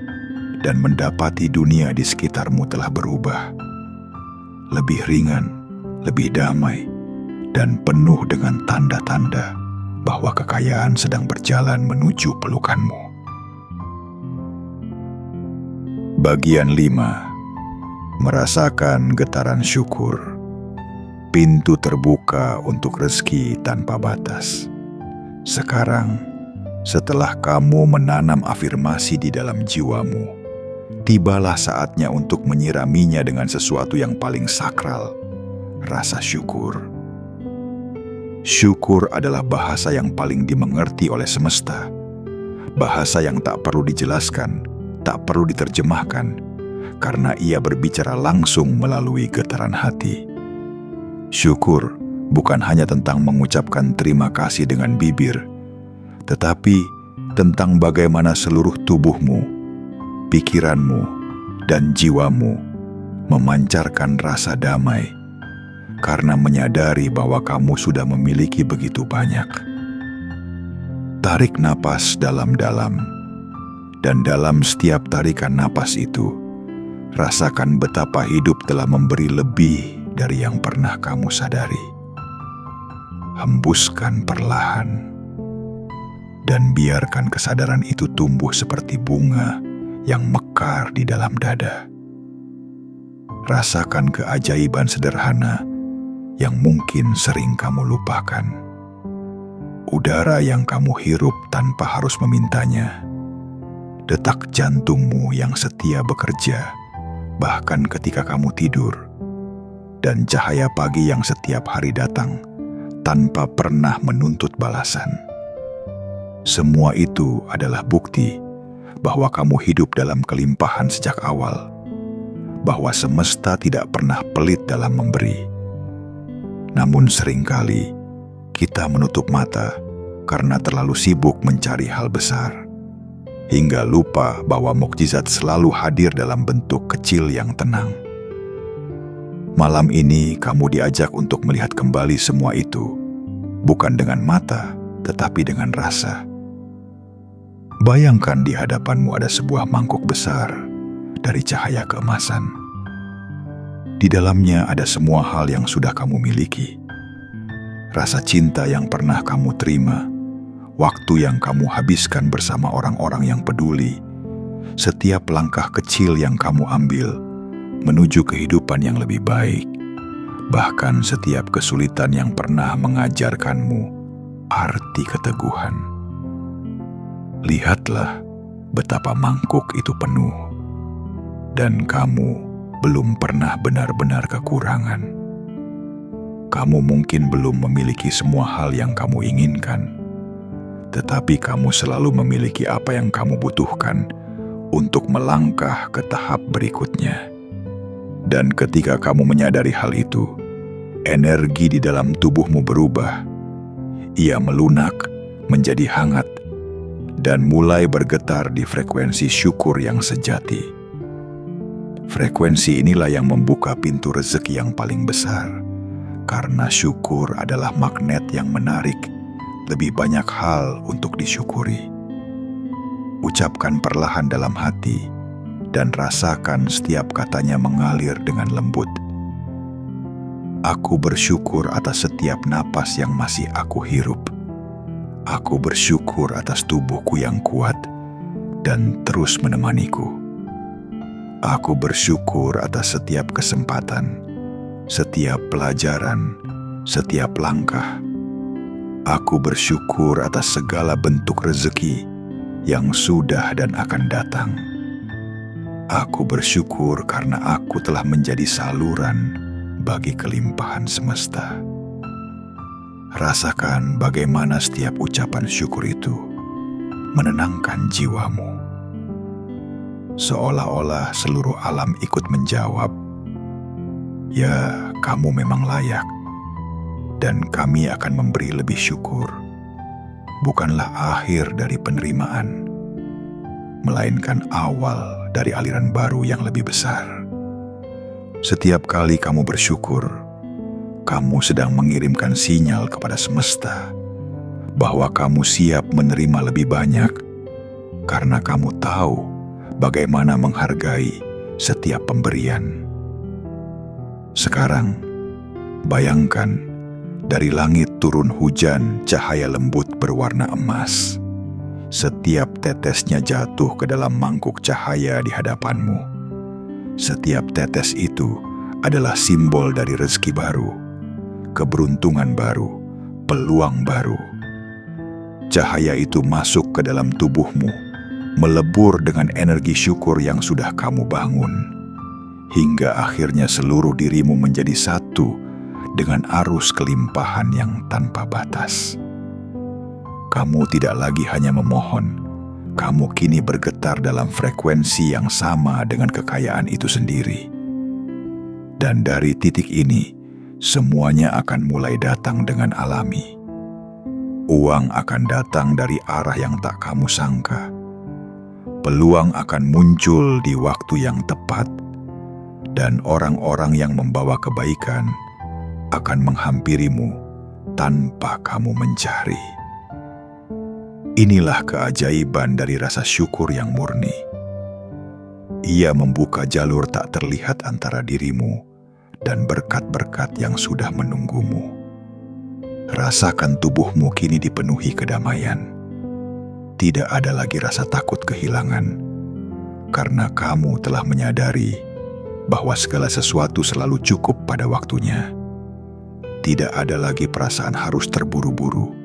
dan mendapati dunia di sekitarmu telah berubah. Lebih ringan, lebih damai, dan penuh dengan tanda-tanda bahwa kekayaan sedang berjalan menuju pelukanmu. Bagian 5. Merasakan getaran syukur. Pintu terbuka untuk rezeki tanpa batas. Sekarang, setelah kamu menanam afirmasi di dalam jiwamu, tibalah saatnya untuk menyiraminya dengan sesuatu yang paling sakral, rasa syukur. Syukur adalah bahasa yang paling dimengerti oleh semesta. Bahasa yang tak perlu dijelaskan, tak perlu diterjemahkan, karena ia berbicara langsung melalui getaran hati. Syukur bukan hanya tentang mengucapkan terima kasih dengan bibir, tetapi tentang bagaimana seluruh tubuhmu, pikiranmu, dan jiwamu memancarkan rasa damai, karena menyadari bahwa kamu sudah memiliki begitu banyak. Tarik napas dalam-dalam, dan dalam setiap tarikan napas itu, rasakan betapa hidup telah memberi lebih dari yang pernah kamu sadari. Hembuskan perlahan, dan biarkan kesadaran itu tumbuh seperti bunga yang mekar di dalam dada. Rasakan keajaiban sederhana yang mungkin sering kamu lupakan. Udara yang kamu hirup tanpa harus memintanya. Detak jantungmu yang setia bekerja, bahkan ketika kamu tidur. Dan cahaya pagi yang setiap hari datang, tanpa pernah menuntut balasan. Semua itu adalah bukti bahwa kamu hidup dalam kelimpahan sejak awal. Bahwa semesta tidak pernah pelit dalam memberi. Namun seringkali kita menutup mata karena terlalu sibuk mencari hal besar, hingga lupa bahwa mukjizat selalu hadir dalam bentuk kecil yang tenang. Malam ini kamu diajak untuk melihat kembali semua itu, bukan dengan mata, tetapi dengan rasa. Bayangkan di hadapanmu ada sebuah mangkuk besar dari cahaya keemasan. Di dalamnya ada semua hal yang sudah kamu miliki. Rasa cinta yang pernah kamu terima, waktu yang kamu habiskan bersama orang-orang yang peduli, setiap langkah kecil yang kamu ambil menuju kehidupan yang lebih baik, bahkan setiap kesulitan yang pernah mengajarkanmu arti keteguhan. Lihatlah betapa mangkuk itu penuh, dan kamu belum pernah benar-benar kekurangan. Kamu mungkin belum memiliki semua hal yang kamu inginkan, tetapi kamu selalu memiliki apa yang kamu butuhkan untuk melangkah ke tahap berikutnya. Dan ketika kamu menyadari hal itu, energi di dalam tubuhmu berubah. Ia melunak, menjadi hangat, dan mulai bergetar di frekuensi syukur yang sejati. Frekuensi inilah yang membuka pintu rezeki yang paling besar, karena syukur adalah magnet yang menarik lebih banyak hal untuk disyukuri. Ucapkan perlahan dalam hati dan rasakan setiap katanya mengalir dengan lembut. Aku bersyukur atas setiap napas yang masih aku hirup. Aku bersyukur atas tubuhku yang kuat dan terus menemaniku. Aku bersyukur atas setiap kesempatan, setiap pelajaran, setiap langkah. Aku bersyukur atas segala bentuk rezeki yang sudah dan akan datang. Aku bersyukur karena aku telah menjadi saluran bagi kelimpahan semesta. Rasakan bagaimana setiap ucapan syukur itu menenangkan jiwamu. Seolah-olah seluruh alam ikut menjawab, "Ya, kamu memang layak, dan kami akan memberi lebih syukur." Bukanlah akhir dari penerimaan, melainkan awal dari aliran baru yang lebih besar. Setiap kali kamu bersyukur, kamu sedang mengirimkan sinyal kepada semesta bahwa kamu siap menerima lebih banyak, karena kamu tahu bagaimana menghargai setiap pemberian. Sekarang, bayangkan dari langit turun hujan cahaya lembut berwarna emas. Setiap tetesnya jatuh ke dalam mangkuk cahaya di hadapanmu. Setiap tetes itu adalah simbol dari rezeki baru, keberuntungan baru, peluang baru. Cahaya itu masuk ke dalam tubuhmu, melebur dengan energi syukur yang sudah kamu bangun, hingga akhirnya seluruh dirimu menjadi satu dengan arus kelimpahan yang tanpa batas. Kamu tidak lagi hanya memohon, kamu kini bergetar dalam frekuensi yang sama dengan kekayaan itu sendiri. Dan dari titik ini, semuanya akan mulai datang dengan alami. Uang akan datang dari arah yang tak kamu sangka. Peluang akan muncul di waktu yang tepat, dan orang-orang yang membawa kebaikan akan menghampirimu tanpa kamu mencari. Inilah keajaiban dari rasa syukur yang murni. Ia membuka jalur tak terlihat antara dirimu dan berkat-berkat yang sudah menunggumu. Rasakan tubuhmu kini dipenuhi kedamaian. Tidak ada lagi rasa takut kehilangan, karena kamu telah menyadari bahwa segala sesuatu selalu cukup pada waktunya. Tidak ada lagi perasaan harus terburu-buru,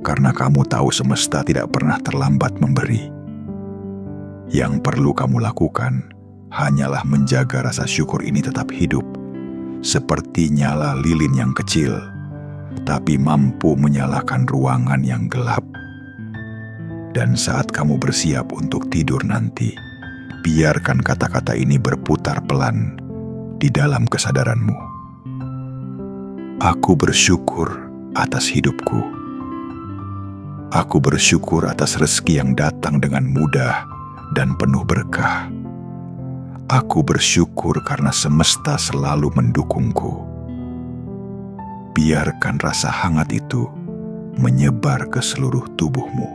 karena kamu tahu semesta tidak pernah terlambat memberi. Yang perlu kamu lakukan hanyalah menjaga rasa syukur ini tetap hidup, seperti nyala lilin yang kecil, tapi mampu menyalakan ruangan yang gelap. Dan saat kamu bersiap untuk tidur nanti, biarkan kata-kata ini berputar pelan di dalam kesadaranmu. Aku bersyukur atas hidupku. Aku bersyukur atas rezeki yang datang dengan mudah dan penuh berkah. Aku bersyukur karena semesta selalu mendukungku. Biarkan rasa hangat itu menyebar ke seluruh tubuhmu.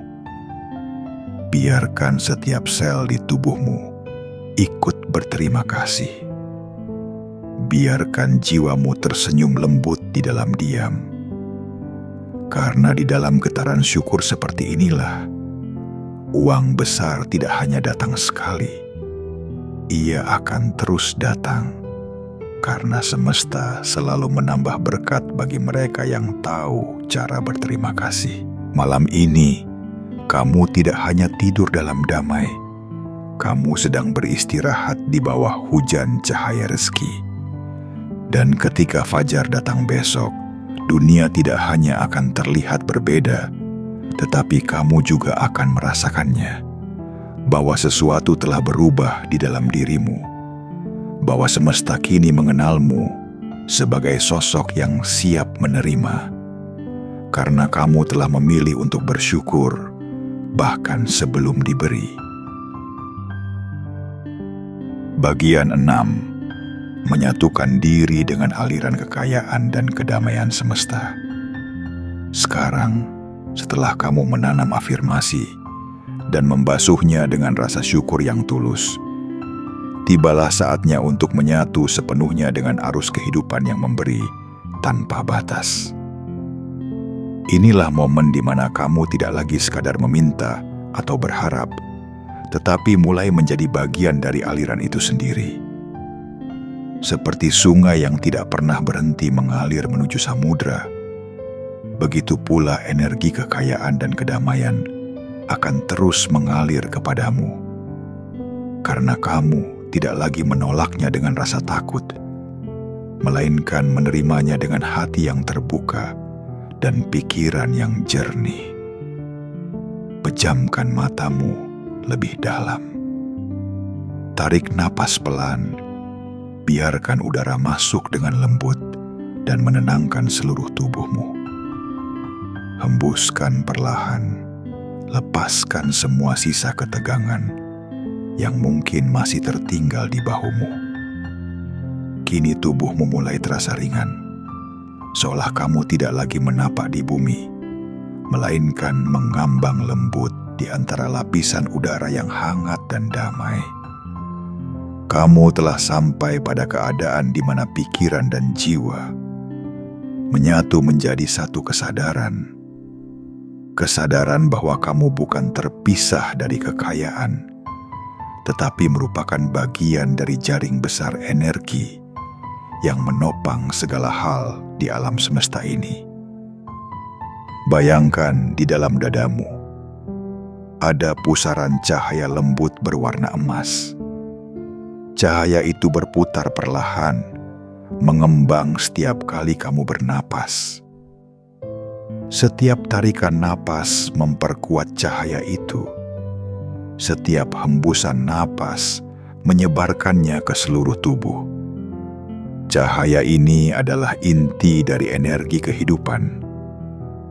Biarkan setiap sel di tubuhmu ikut berterima kasih. Biarkan jiwamu tersenyum lembut di dalam diam. Karena di dalam getaran syukur seperti inilah, uang besar tidak hanya datang sekali, ia akan terus datang. Karena semesta selalu menambah berkat bagi mereka yang tahu cara berterima kasih. Malam ini, kamu tidak hanya tidur dalam damai, kamu sedang beristirahat di bawah hujan cahaya rezeki. Dan ketika fajar datang besok, dunia tidak hanya akan terlihat berbeda, tetapi kamu juga akan merasakannya, bahwa sesuatu telah berubah di dalam dirimu, bahwa semesta kini mengenalmu sebagai sosok yang siap menerima, karena kamu telah memilih untuk bersyukur bahkan sebelum diberi. Bagian 6. Menyatukan diri dengan aliran kekayaan dan kedamaian semesta. Sekarang, setelah kamu menanam afirmasi dan membasuhnya dengan rasa syukur yang tulus, tibalah saatnya untuk menyatu sepenuhnya dengan arus kehidupan yang memberi tanpa batas. Inilah momen di mana kamu tidak lagi sekadar meminta atau berharap, tetapi mulai menjadi bagian dari aliran itu sendiri. Seperti sungai yang tidak pernah berhenti mengalir menuju samudra, begitu pula energi kekayaan dan kedamaian akan terus mengalir kepadamu. Karena kamu tidak lagi menolaknya dengan rasa takut, melainkan menerimanya dengan hati yang terbuka dan pikiran yang jernih. Pejamkan matamu lebih dalam. Tarik napas pelan, biarkan udara masuk dengan lembut dan menenangkan seluruh tubuhmu. Hembuskan perlahan, lepaskan semua sisa ketegangan yang mungkin masih tertinggal di bahumu. Kini tubuhmu mulai terasa ringan, seolah kamu tidak lagi menapak di bumi, melainkan mengambang lembut di antara lapisan udara yang hangat dan damai. Kamu telah sampai pada keadaan di mana pikiran dan jiwa menyatu menjadi satu kesadaran. Kesadaran bahwa kamu bukan terpisah dari kekayaan, tetapi merupakan bagian dari jaring besar energi yang menopang segala hal di alam semesta ini. Bayangkan di dalam dadamu ada pusaran cahaya lembut berwarna emas. Cahaya itu berputar perlahan, mengembang setiap kali kamu bernapas. Setiap tarikan napas memperkuat cahaya itu. Setiap hembusan napas menyebarkannya ke seluruh tubuh. Cahaya ini adalah inti dari energi kehidupan.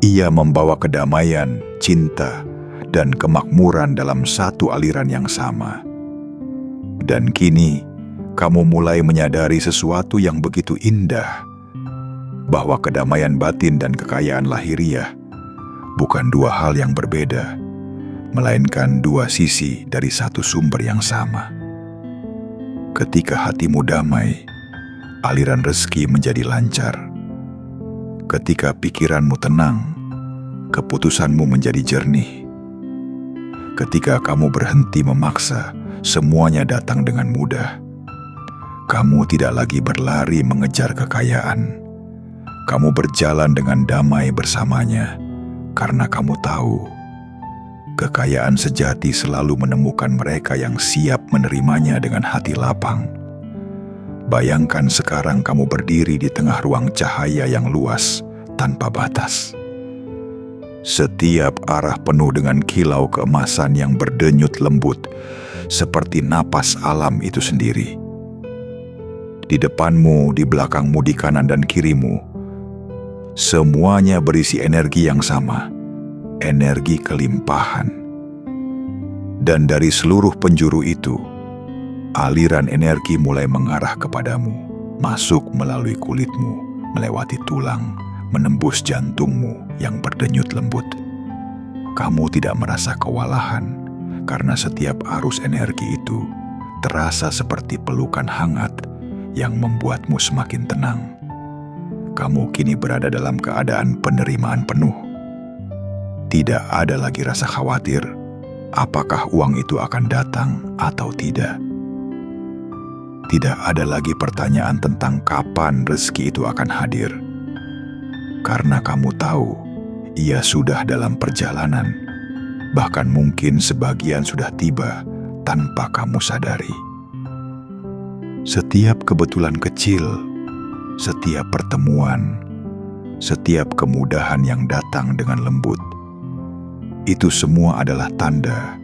Ia membawa kedamaian, cinta, dan kemakmuran dalam satu aliran yang sama. Dan kini, kamu mulai menyadari sesuatu yang begitu indah, bahwa kedamaian batin dan kekayaan lahiriah bukan dua hal yang berbeda, melainkan dua sisi dari satu sumber yang sama. Ketika hatimu damai, aliran rezeki menjadi lancar. Ketika pikiranmu tenang, keputusanmu menjadi jernih. Ketika kamu berhenti memaksa, semuanya datang dengan mudah. Kamu tidak lagi berlari mengejar kekayaan. Kamu berjalan dengan damai bersamanya, karena kamu tahu kekayaan sejati selalu menemukan mereka yang siap menerimanya dengan hati lapang. Bayangkan sekarang kamu berdiri di tengah ruang cahaya yang luas tanpa batas. Setiap arah penuh dengan kilau keemasan yang berdenyut lembut, seperti napas alam itu sendiri. Di depanmu, di belakangmu, di kanan dan kirimu, semuanya berisi energi yang sama, energi kelimpahan. Dan dari seluruh penjuru itu, aliran energi mulai mengarah kepadamu, masuk melalui kulitmu, melewati tulang, menembus jantungmu yang berdenyut lembut. Kamu tidak merasa kewalahan, karena setiap arus energi itu terasa seperti pelukan hangat yang membuatmu semakin tenang. kamu kini berada dalam keadaan penerimaan penuh. Tidak ada lagi rasa khawatir apakah uang itu akan datang atau tidak. Tidak ada lagi pertanyaan tentang kapan rezeki itu akan hadir. Karena kamu tahu, ia sudah dalam perjalanan. Bahkan mungkin sebagian sudah tiba tanpa kamu sadari. Setiap kebetulan kecil, setiap pertemuan, setiap kemudahan yang datang dengan lembut, itu semua adalah tanda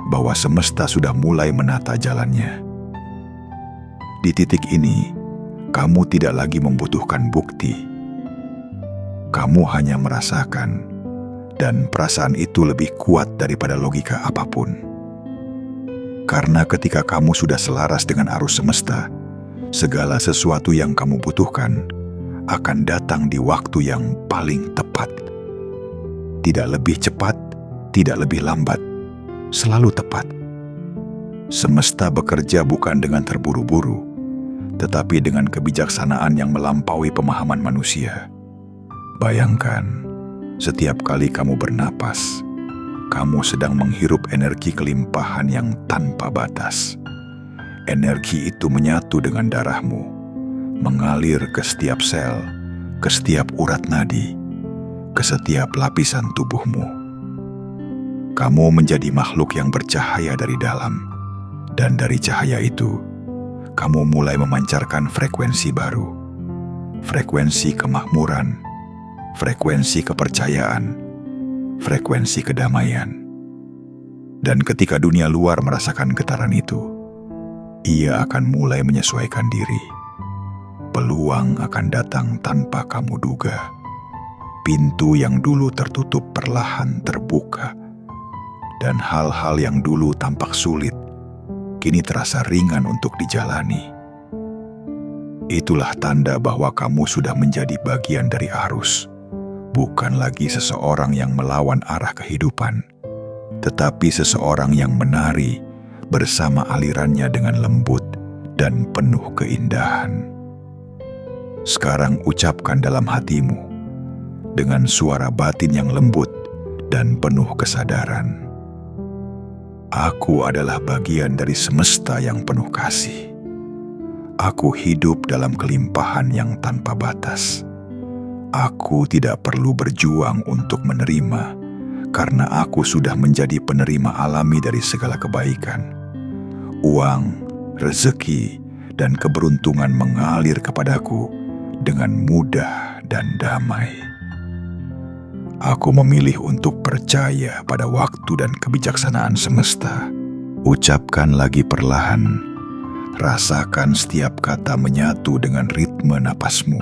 bahwa semesta sudah mulai menata jalannya. Di titik ini, kamu tidak lagi membutuhkan bukti. Kamu hanya merasakan, dan perasaan itu lebih kuat daripada logika apapun. Karena ketika kamu sudah selaras dengan arus semesta, segala sesuatu yang kamu butuhkan akan datang di waktu yang paling tepat. Tidak lebih cepat, tidak lebih lambat, selalu tepat. Semesta bekerja bukan dengan terburu-buru, tetapi dengan kebijaksanaan yang melampaui pemahaman manusia. Bayangkan, setiap kali kamu bernapas, kamu sedang menghirup energi kelimpahan yang tanpa batas. Energi itu menyatu dengan darahmu, mengalir ke setiap sel, ke setiap urat nadi, ke setiap lapisan tubuhmu. Kamu menjadi makhluk yang bercahaya dari dalam, dan dari cahaya itu, kamu mulai memancarkan frekuensi baru, frekuensi kemakmuran, frekuensi kepercayaan, frekuensi kedamaian. Dan ketika dunia luar merasakan getaran itu, ia akan mulai menyesuaikan diri. Peluang akan datang tanpa kamu duga. Pintu yang dulu tertutup perlahan terbuka. Dan hal-hal yang dulu tampak sulit, kini terasa ringan untuk dijalani. Itulah tanda bahwa kamu sudah menjadi bagian dari arus. Bukan lagi seseorang yang melawan arah kehidupan, tetapi seseorang yang menari bersama alirannya dengan lembut dan penuh keindahan. Sekarang ucapkan dalam hatimu, dengan suara batin yang lembut dan penuh kesadaran. Aku adalah bagian dari semesta yang penuh kasih. Aku hidup dalam kelimpahan yang tanpa batas. Aku tidak perlu berjuang untuk menerima, karena aku sudah menjadi penerima alami dari segala kebaikan. Uang, rezeki, dan keberuntungan mengalir kepadaku dengan mudah dan damai. Aku memilih untuk percaya pada waktu dan kebijaksanaan semesta. Ucapkan lagi perlahan, rasakan setiap kata menyatu dengan ritme napasmu.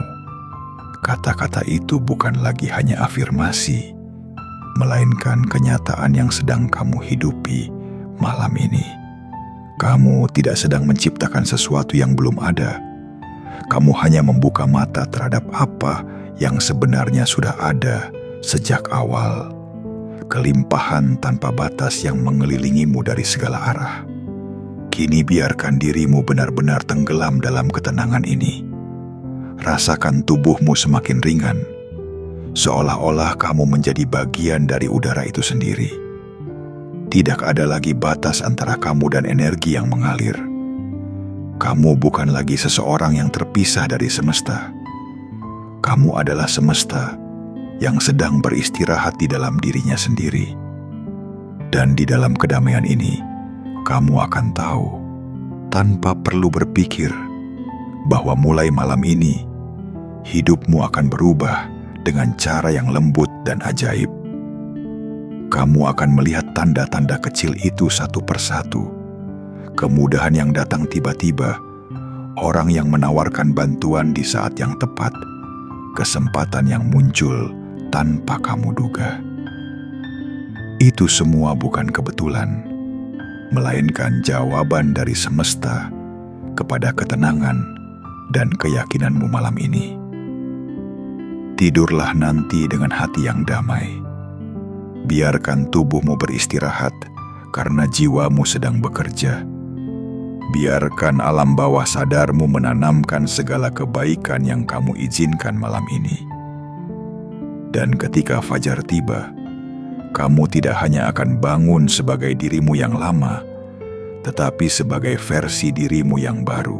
Kata-kata itu bukan lagi hanya afirmasi, melainkan kenyataan yang sedang kamu hidupi malam ini. Kamu tidak sedang menciptakan sesuatu yang belum ada. Kamu hanya membuka mata terhadap apa yang sebenarnya sudah ada sejak awal. Kelimpahan tanpa batas yang mengelilingimu dari segala arah. Kini biarkan dirimu benar-benar tenggelam dalam ketenangan ini. Rasakan tubuhmu semakin ringan, seolah-olah kamu menjadi bagian dari udara itu sendiri. Tidak ada lagi batas antara kamu dan energi yang mengalir. Kamu bukan lagi seseorang yang terpisah dari semesta. Kamu adalah semesta yang sedang beristirahat di dalam dirinya sendiri. Dan di dalam kedamaian ini, kamu akan tahu, tanpa perlu berpikir, bahwa mulai malam ini, hidupmu akan berubah dengan cara yang lembut dan ajaib. Kamu akan melihat tanda-tanda kecil itu satu persatu. Kemudahan yang datang tiba-tiba, orang yang menawarkan bantuan di saat yang tepat, kesempatan yang muncul tanpa kamu duga. Itu semua bukan kebetulan, melainkan jawaban dari semesta kepada ketenangan dan keyakinanmu malam ini. Tidurlah nanti dengan hati yang damai. Biarkan tubuhmu beristirahat karena jiwamu sedang bekerja. Biarkan alam bawah sadarmu menanamkan segala kebaikan yang kamu izinkan malam ini. Dan ketika fajar tiba, kamu tidak hanya akan bangun sebagai dirimu yang lama, tetapi sebagai versi dirimu yang baru.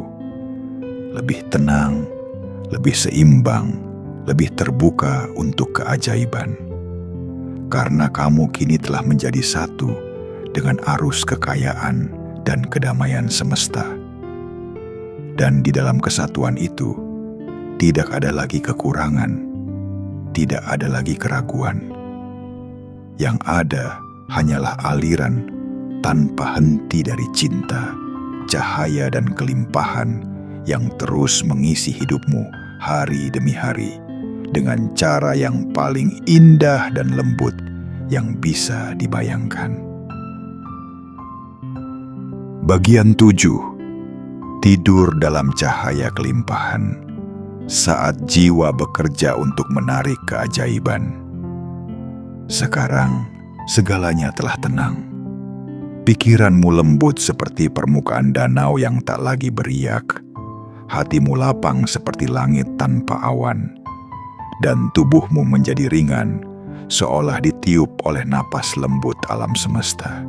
Lebih tenang, lebih seimbang, lebih terbuka untuk keajaiban. Karena kamu kini telah menjadi satu dengan arus kekayaan dan kedamaian semesta. Dan di dalam kesatuan itu, tidak ada lagi kekurangan, tidak ada lagi keraguan. Yang ada hanyalah aliran tanpa henti dari cinta, cahaya dan kelimpahan yang terus mengisi hidupmu hari demi hari dengan cara yang paling indah dan lembut yang bisa dibayangkan. Bagian 7. Tidur dalam cahaya kelimpahan saat jiwa bekerja untuk menarik keajaiban. Sekarang segalanya telah tenang. Pikiranmu lembut seperti permukaan danau yang tak lagi beriak. Hatimu lapang seperti langit tanpa awan. Dan tubuhmu menjadi ringan seolah ditiup oleh napas lembut alam semesta.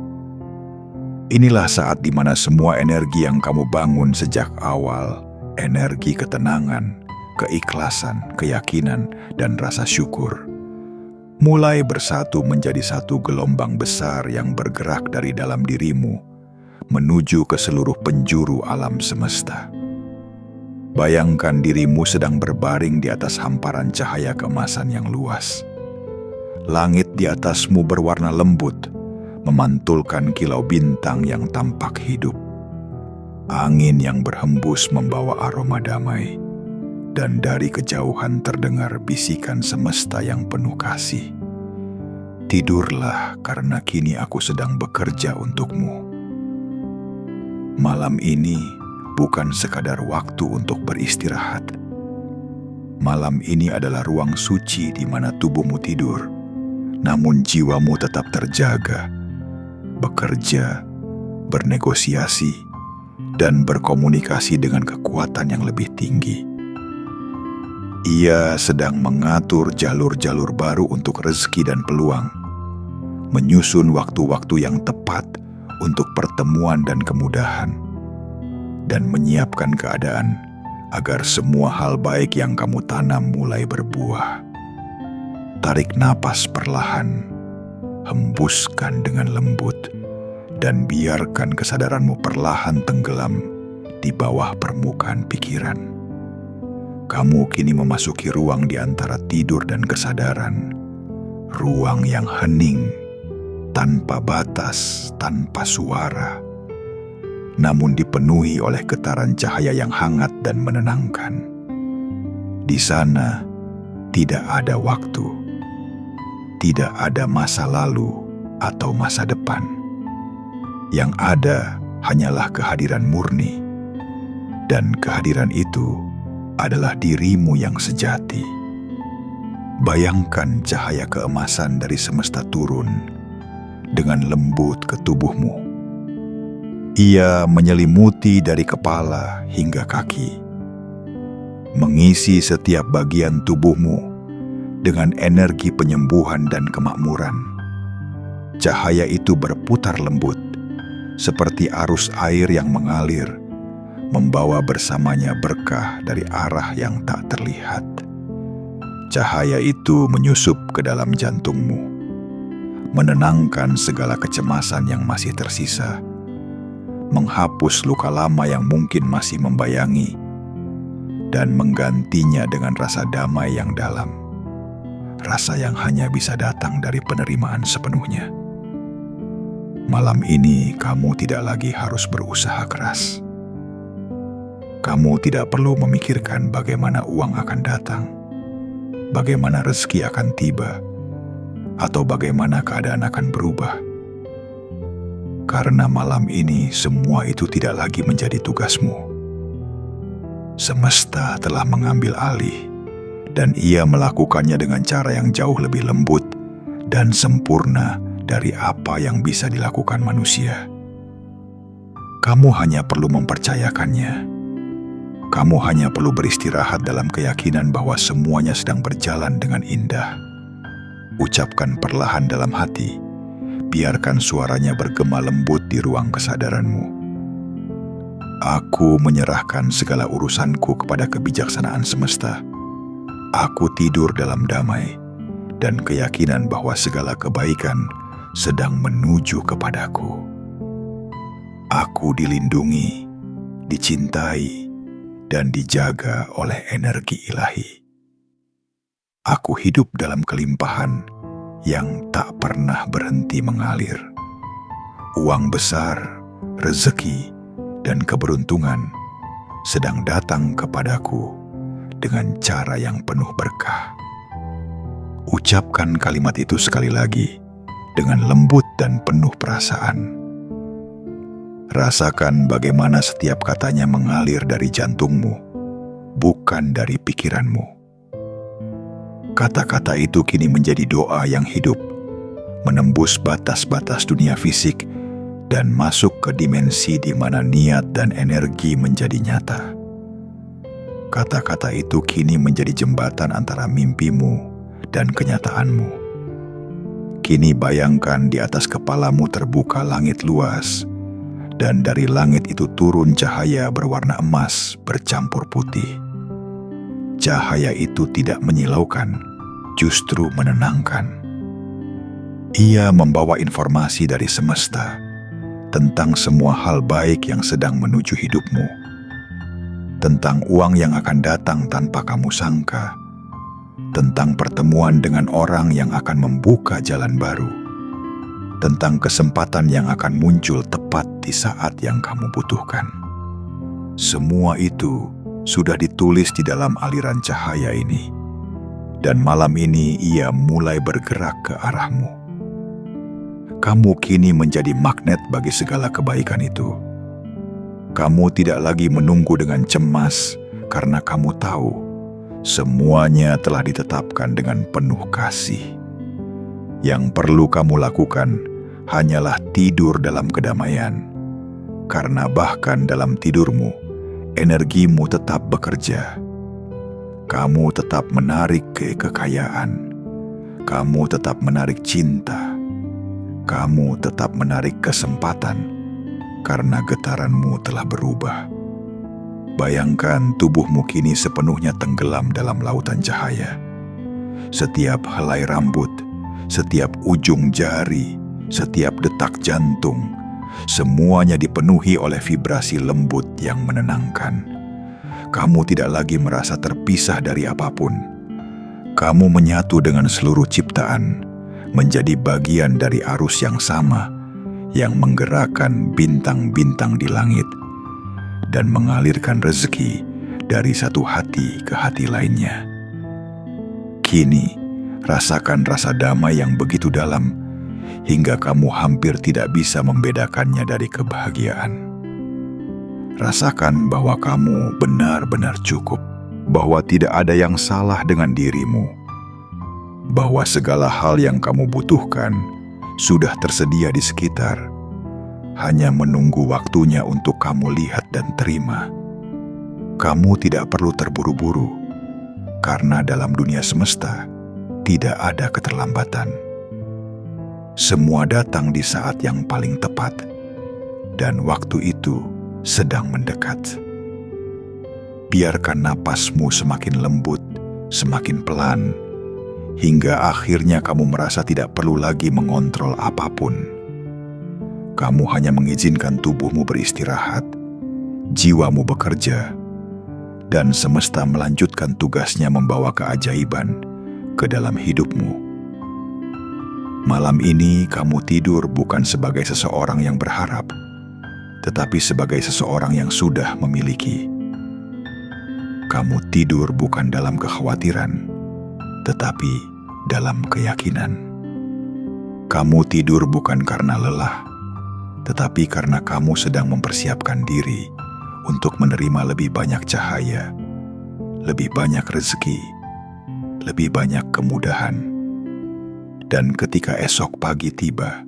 Inilah saat di mana semua energi yang kamu bangun sejak awal, energi ketenangan, keikhlasan, keyakinan, dan rasa syukur, mulai bersatu menjadi satu gelombang besar yang bergerak dari dalam dirimu menuju ke seluruh penjuru alam semesta. Bayangkan dirimu sedang berbaring di atas hamparan cahaya keemasan yang luas. Langit di atasmu berwarna lembut, memantulkan kilau bintang yang tampak hidup. Angin yang berhembus membawa aroma damai, dan dari kejauhan terdengar bisikan semesta yang penuh kasih. Tidurlah karena kini aku sedang bekerja untukmu. Malam ini bukan sekadar waktu untuk beristirahat. Malam ini adalah ruang suci di mana tubuhmu tidur, namun jiwamu tetap terjaga, bekerja, bernegosiasi, dan berkomunikasi dengan kekuatan yang lebih tinggi. Ia sedang mengatur jalur-jalur baru untuk rezeki dan peluang, menyusun waktu-waktu yang tepat untuk pertemuan dan kemudahan, dan menyiapkan keadaan agar semua hal baik yang kamu tanam mulai berbuah. Tarik napas perlahan, hembuskan dengan lembut, dan biarkan kesadaranmu perlahan tenggelam di bawah permukaan pikiran. Kamu kini memasuki ruang di antara tidur dan kesadaran, ruang yang hening, tanpa batas, tanpa suara, namun dipenuhi oleh getaran cahaya yang hangat dan menenangkan. Di sana tidak ada waktu, tidak ada masa lalu atau masa depan. Yang ada hanyalah kehadiran murni, dan kehadiran itu adalah dirimu yang sejati. Bayangkan cahaya keemasan dari semesta turun dengan lembut ke tubuhmu. Ia menyelimuti dari kepala hingga kaki, mengisi setiap bagian tubuhmu dengan energi penyembuhan dan kemakmuran. Cahaya itu berputar lembut, seperti arus air yang mengalir, membawa bersamanya berkah dari arah yang tak terlihat. Cahaya itu menyusup ke dalam jantungmu, menenangkan segala kecemasan yang masih tersisa, menghapus luka lama yang mungkin masih membayangi, dan menggantinya dengan rasa damai yang dalam. Rasa yang hanya bisa datang dari penerimaan sepenuhnya. Malam ini kamu tidak lagi harus berusaha keras. Kamu tidak perlu memikirkan bagaimana uang akan datang, bagaimana rezeki akan tiba, atau bagaimana keadaan akan berubah. Karena malam ini semua itu tidak lagi menjadi tugasmu. Semesta telah mengambil alih, dan ia melakukannya dengan cara yang jauh lebih lembut dan sempurna dari apa yang bisa dilakukan manusia. Kamu hanya perlu mempercayakannya. Kamu hanya perlu beristirahat dalam keyakinan bahwa semuanya sedang berjalan dengan indah. Ucapkan perlahan dalam hati, biarkan suaranya bergema lembut di ruang kesadaranmu. Aku menyerahkan segala urusanku kepada kebijaksanaan semesta. Aku tidur dalam damai dan keyakinan bahwa segala kebaikan sedang menuju kepadaku. Aku dilindungi, dicintai, dan dijaga oleh energi ilahi. Aku hidup dalam kelimpahan yang tak pernah berhenti mengalir. Uang besar, rezeki, dan keberuntungan sedang datang kepadaku dengan cara yang penuh berkah. Ucapkan kalimat itu sekali lagi dengan lembut dan penuh perasaan. Rasakan bagaimana setiap katanya mengalir dari jantungmu, bukan dari pikiranmu. Kata-kata itu kini menjadi doa yang hidup, menembus batas-batas dunia fisik dan masuk ke dimensi di mana niat dan energi menjadi nyata. Kata-kata itu kini menjadi jembatan antara mimpimu dan kenyataanmu. Kini bayangkan di atas kepalamu terbuka langit luas, dan dari langit itu turun cahaya berwarna emas bercampur putih. Cahaya itu tidak menyilaukan, justru menenangkan. Ia membawa informasi dari semesta tentang semua hal baik yang sedang menuju hidupmu, tentang uang yang akan datang tanpa kamu sangka, tentang pertemuan dengan orang yang akan membuka jalan baru, tentang kesempatan yang akan muncul tepat di saat yang kamu butuhkan. Semua itu sudah ditulis di dalam aliran cahaya ini, dan malam ini ia mulai bergerak ke arahmu. Kamu kini menjadi magnet bagi segala kebaikan itu. Kamu tidak lagi menunggu dengan cemas karena kamu tahu semuanya telah ditetapkan dengan penuh kasih. Yang perlu kamu lakukan hanyalah tidur dalam kedamaian, karena bahkan dalam tidurmu, energimu tetap bekerja. Kamu tetap menarik kekayaan, kamu tetap menarik cinta, kamu tetap menarik kesempatan, karena getaranmu telah berubah. Bayangkan tubuhmu kini sepenuhnya tenggelam dalam lautan cahaya. Setiap helai rambut, setiap ujung jari, setiap detak jantung, semuanya dipenuhi oleh vibrasi lembut yang menenangkan. Kamu tidak lagi merasa terpisah dari apapun. Kamu menyatu dengan seluruh ciptaan, menjadi bagian dari arus yang sama, yang menggerakkan bintang-bintang di langit, dan mengalirkan rezeki dari satu hati ke hati lainnya. Kini, rasakan rasa damai yang begitu dalam, hingga kamu hampir tidak bisa membedakannya dari kebahagiaan. Rasakan bahwa kamu benar-benar cukup, bahwa tidak ada yang salah dengan dirimu, bahwa segala hal yang kamu butuhkan sudah tersedia di sekitar, hanya menunggu waktunya untuk kamu lihat dan terima. Kamu tidak perlu terburu-buru, karena dalam dunia semesta tidak ada keterlambatan. Semua datang di saat yang paling tepat, dan waktu itu sedang mendekat. Biarkan napasmu semakin lembut, semakin pelan, hingga akhirnya kamu merasa tidak perlu lagi mengontrol apapun. Kamu hanya mengizinkan tubuhmu beristirahat, jiwamu bekerja, dan semesta melanjutkan tugasnya membawa keajaiban ke dalam hidupmu. Malam ini kamu tidur bukan sebagai seseorang yang berharap, tetapi sebagai seseorang yang sudah memiliki. Kamu tidur bukan dalam kekhawatiran, tetapi dalam keyakinan. Kamu tidur bukan karena lelah, tetapi karena kamu sedang mempersiapkan diri untuk menerima lebih banyak cahaya, lebih banyak rezeki, lebih banyak kemudahan. Dan ketika esok pagi tiba,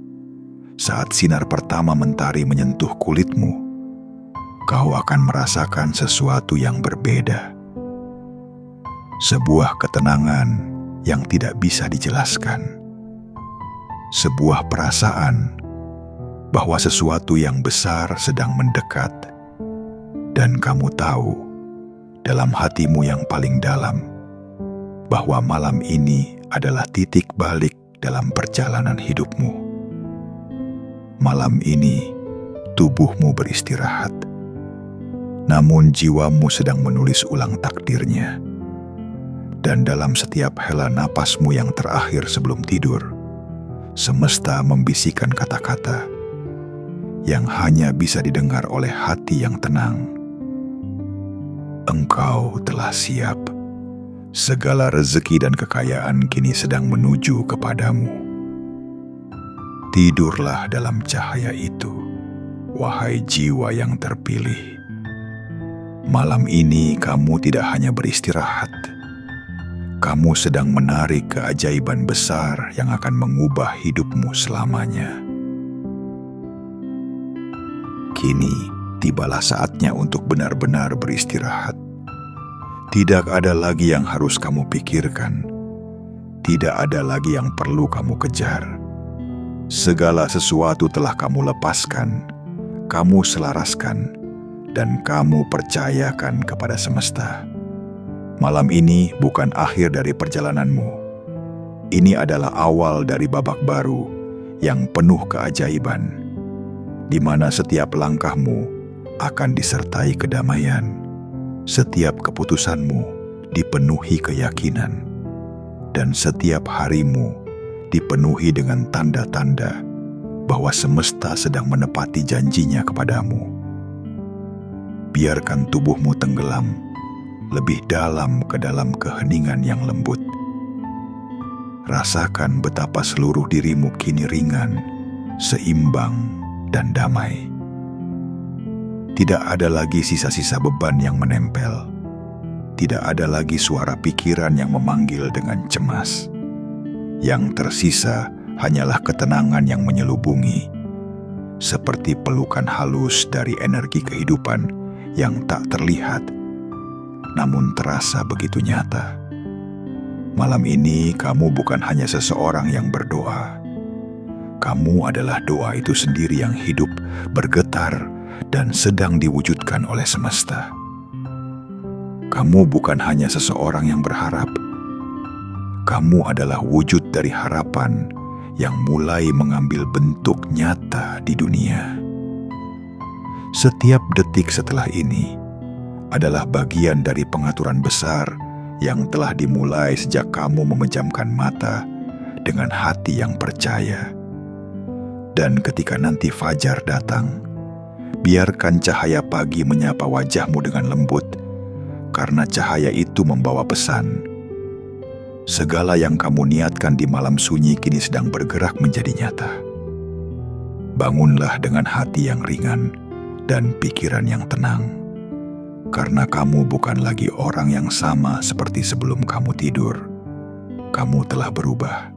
saat sinar pertama mentari menyentuh kulitmu, kau akan merasakan sesuatu yang berbeda. Sebuah ketenangan yang tidak bisa dijelaskan. Sebuah perasaan bahwa sesuatu yang besar sedang mendekat. Dan kamu tahu dalam hatimu yang paling dalam bahwa malam ini adalah titik balik dalam perjalanan hidupmu. Malam ini tubuhmu beristirahat, namun jiwamu sedang menulis ulang takdirnya. Dan dalam setiap hela napasmu yang terakhir sebelum tidur, semesta membisikkan kata-kata yang hanya bisa didengar oleh hati yang tenang. Engkau telah siap. Segala rezeki dan kekayaan kini sedang menuju kepadamu. Tidurlah dalam cahaya itu, wahai jiwa yang terpilih. Malam ini kamu tidak hanya beristirahat. Kamu sedang menarik keajaiban besar yang akan mengubah hidupmu selamanya. Kini tibalah saatnya untuk benar-benar beristirahat. Tidak ada lagi yang harus kamu pikirkan. Tidak ada lagi yang perlu kamu kejar. Segala sesuatu telah kamu lepaskan, kamu selaraskan, dan kamu percayakan kepada semesta. Malam ini bukan akhir dari perjalananmu. Ini adalah awal dari babak baru yang penuh keajaiban, di mana setiap langkahmu akan disertai kedamaian. Setiap keputusanmu dipenuhi keyakinan, dan setiap harimu dipenuhi dengan tanda-tanda bahwa semesta sedang menepati janjinya kepadamu. Biarkan tubuhmu tenggelam lebih dalam ke dalam keheningan yang lembut. Rasakan betapa seluruh dirimu kini ringan, seimbang, dan damai. Tidak ada lagi sisa-sisa beban yang menempel. Tidak ada lagi suara pikiran yang memanggil dengan cemas. Yang tersisa hanyalah ketenangan yang menyelubungi, seperti pelukan halus dari energi kehidupan yang tak terlihat, namun terasa begitu nyata. Malam ini kamu bukan hanya seseorang yang berdoa. Kamu adalah doa itu sendiri yang hidup, bergetar, dan sedang diwujudkan oleh semesta. Kamu bukan hanya seseorang yang berharap. Kamu adalah wujud dari harapan yang mulai mengambil bentuk nyata di dunia. Setiap detik setelah ini adalah bagian dari pengaturan besar yang telah dimulai sejak kamu memejamkan mata dengan hati yang percaya. Dan ketika nanti fajar datang, biarkan cahaya pagi menyapa wajahmu dengan lembut, karena cahaya itu membawa pesan. Segala yang kamu niatkan di malam sunyi kini sedang bergerak menjadi nyata. Bangunlah dengan hati yang ringan dan pikiran yang tenang, karena kamu bukan lagi orang yang sama seperti sebelum kamu tidur. Kamu telah berubah.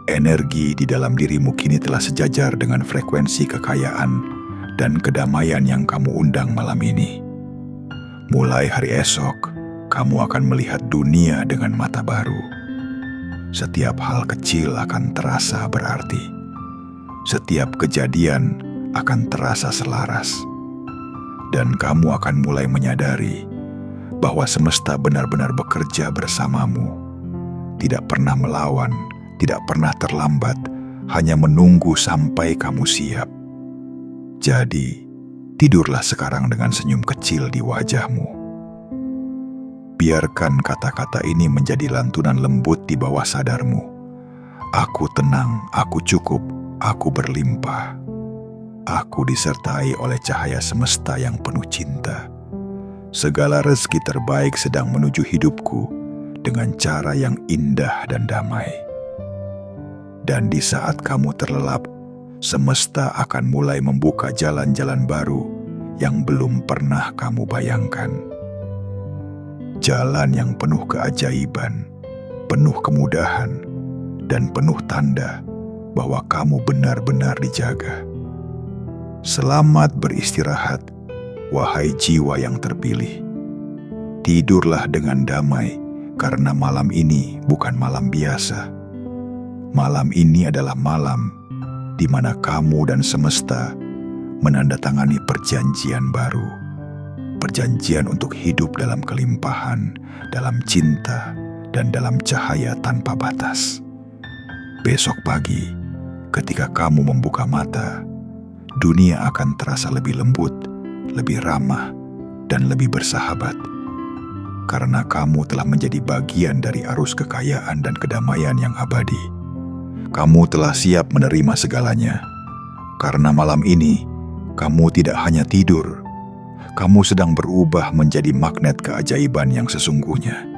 Energi di dalam dirimu kini telah sejajar dengan frekuensi kekayaan dan kedamaian yang kamu undang malam ini. Mulai hari esok, kamu akan melihat dunia dengan mata baru. Setiap hal kecil akan terasa berarti. Setiap kejadian akan terasa selaras. Dan kamu akan mulai menyadari bahwa semesta benar-benar bekerja bersamamu. Tidak pernah melawan, tidak pernah terlambat, hanya menunggu sampai kamu siap. Jadi, tidurlah sekarang dengan senyum kecil di wajahmu. Biarkan kata-kata ini menjadi lantunan lembut di bawah sadarmu. Aku tenang, aku cukup, aku berlimpah. Aku disertai oleh cahaya semesta yang penuh cinta. Segala rezeki terbaik sedang menuju hidupku dengan cara yang indah dan damai. Dan di saat kamu terlelap, semesta akan mulai membuka jalan-jalan baru yang belum pernah kamu bayangkan. Jalan yang penuh keajaiban, penuh kemudahan, dan penuh tanda bahwa kamu benar-benar dijaga. Selamat beristirahat, wahai jiwa yang terpilih. Tidurlah dengan damai, karena malam ini bukan malam biasa. Malam ini adalah malam di mana kamu dan semesta menandatangani perjanjian baru. Perjanjian untuk hidup dalam kelimpahan, dalam cinta, dan dalam cahaya tanpa batas. Besok pagi, ketika kamu membuka mata, dunia akan terasa lebih lembut, lebih ramah, dan lebih bersahabat. Karena kamu telah menjadi bagian dari arus kekayaan dan kedamaian yang abadi. Kamu telah siap menerima segalanya. Karena malam ini, kamu tidak hanya tidur, kamu sedang berubah menjadi magnet keajaiban yang sesungguhnya.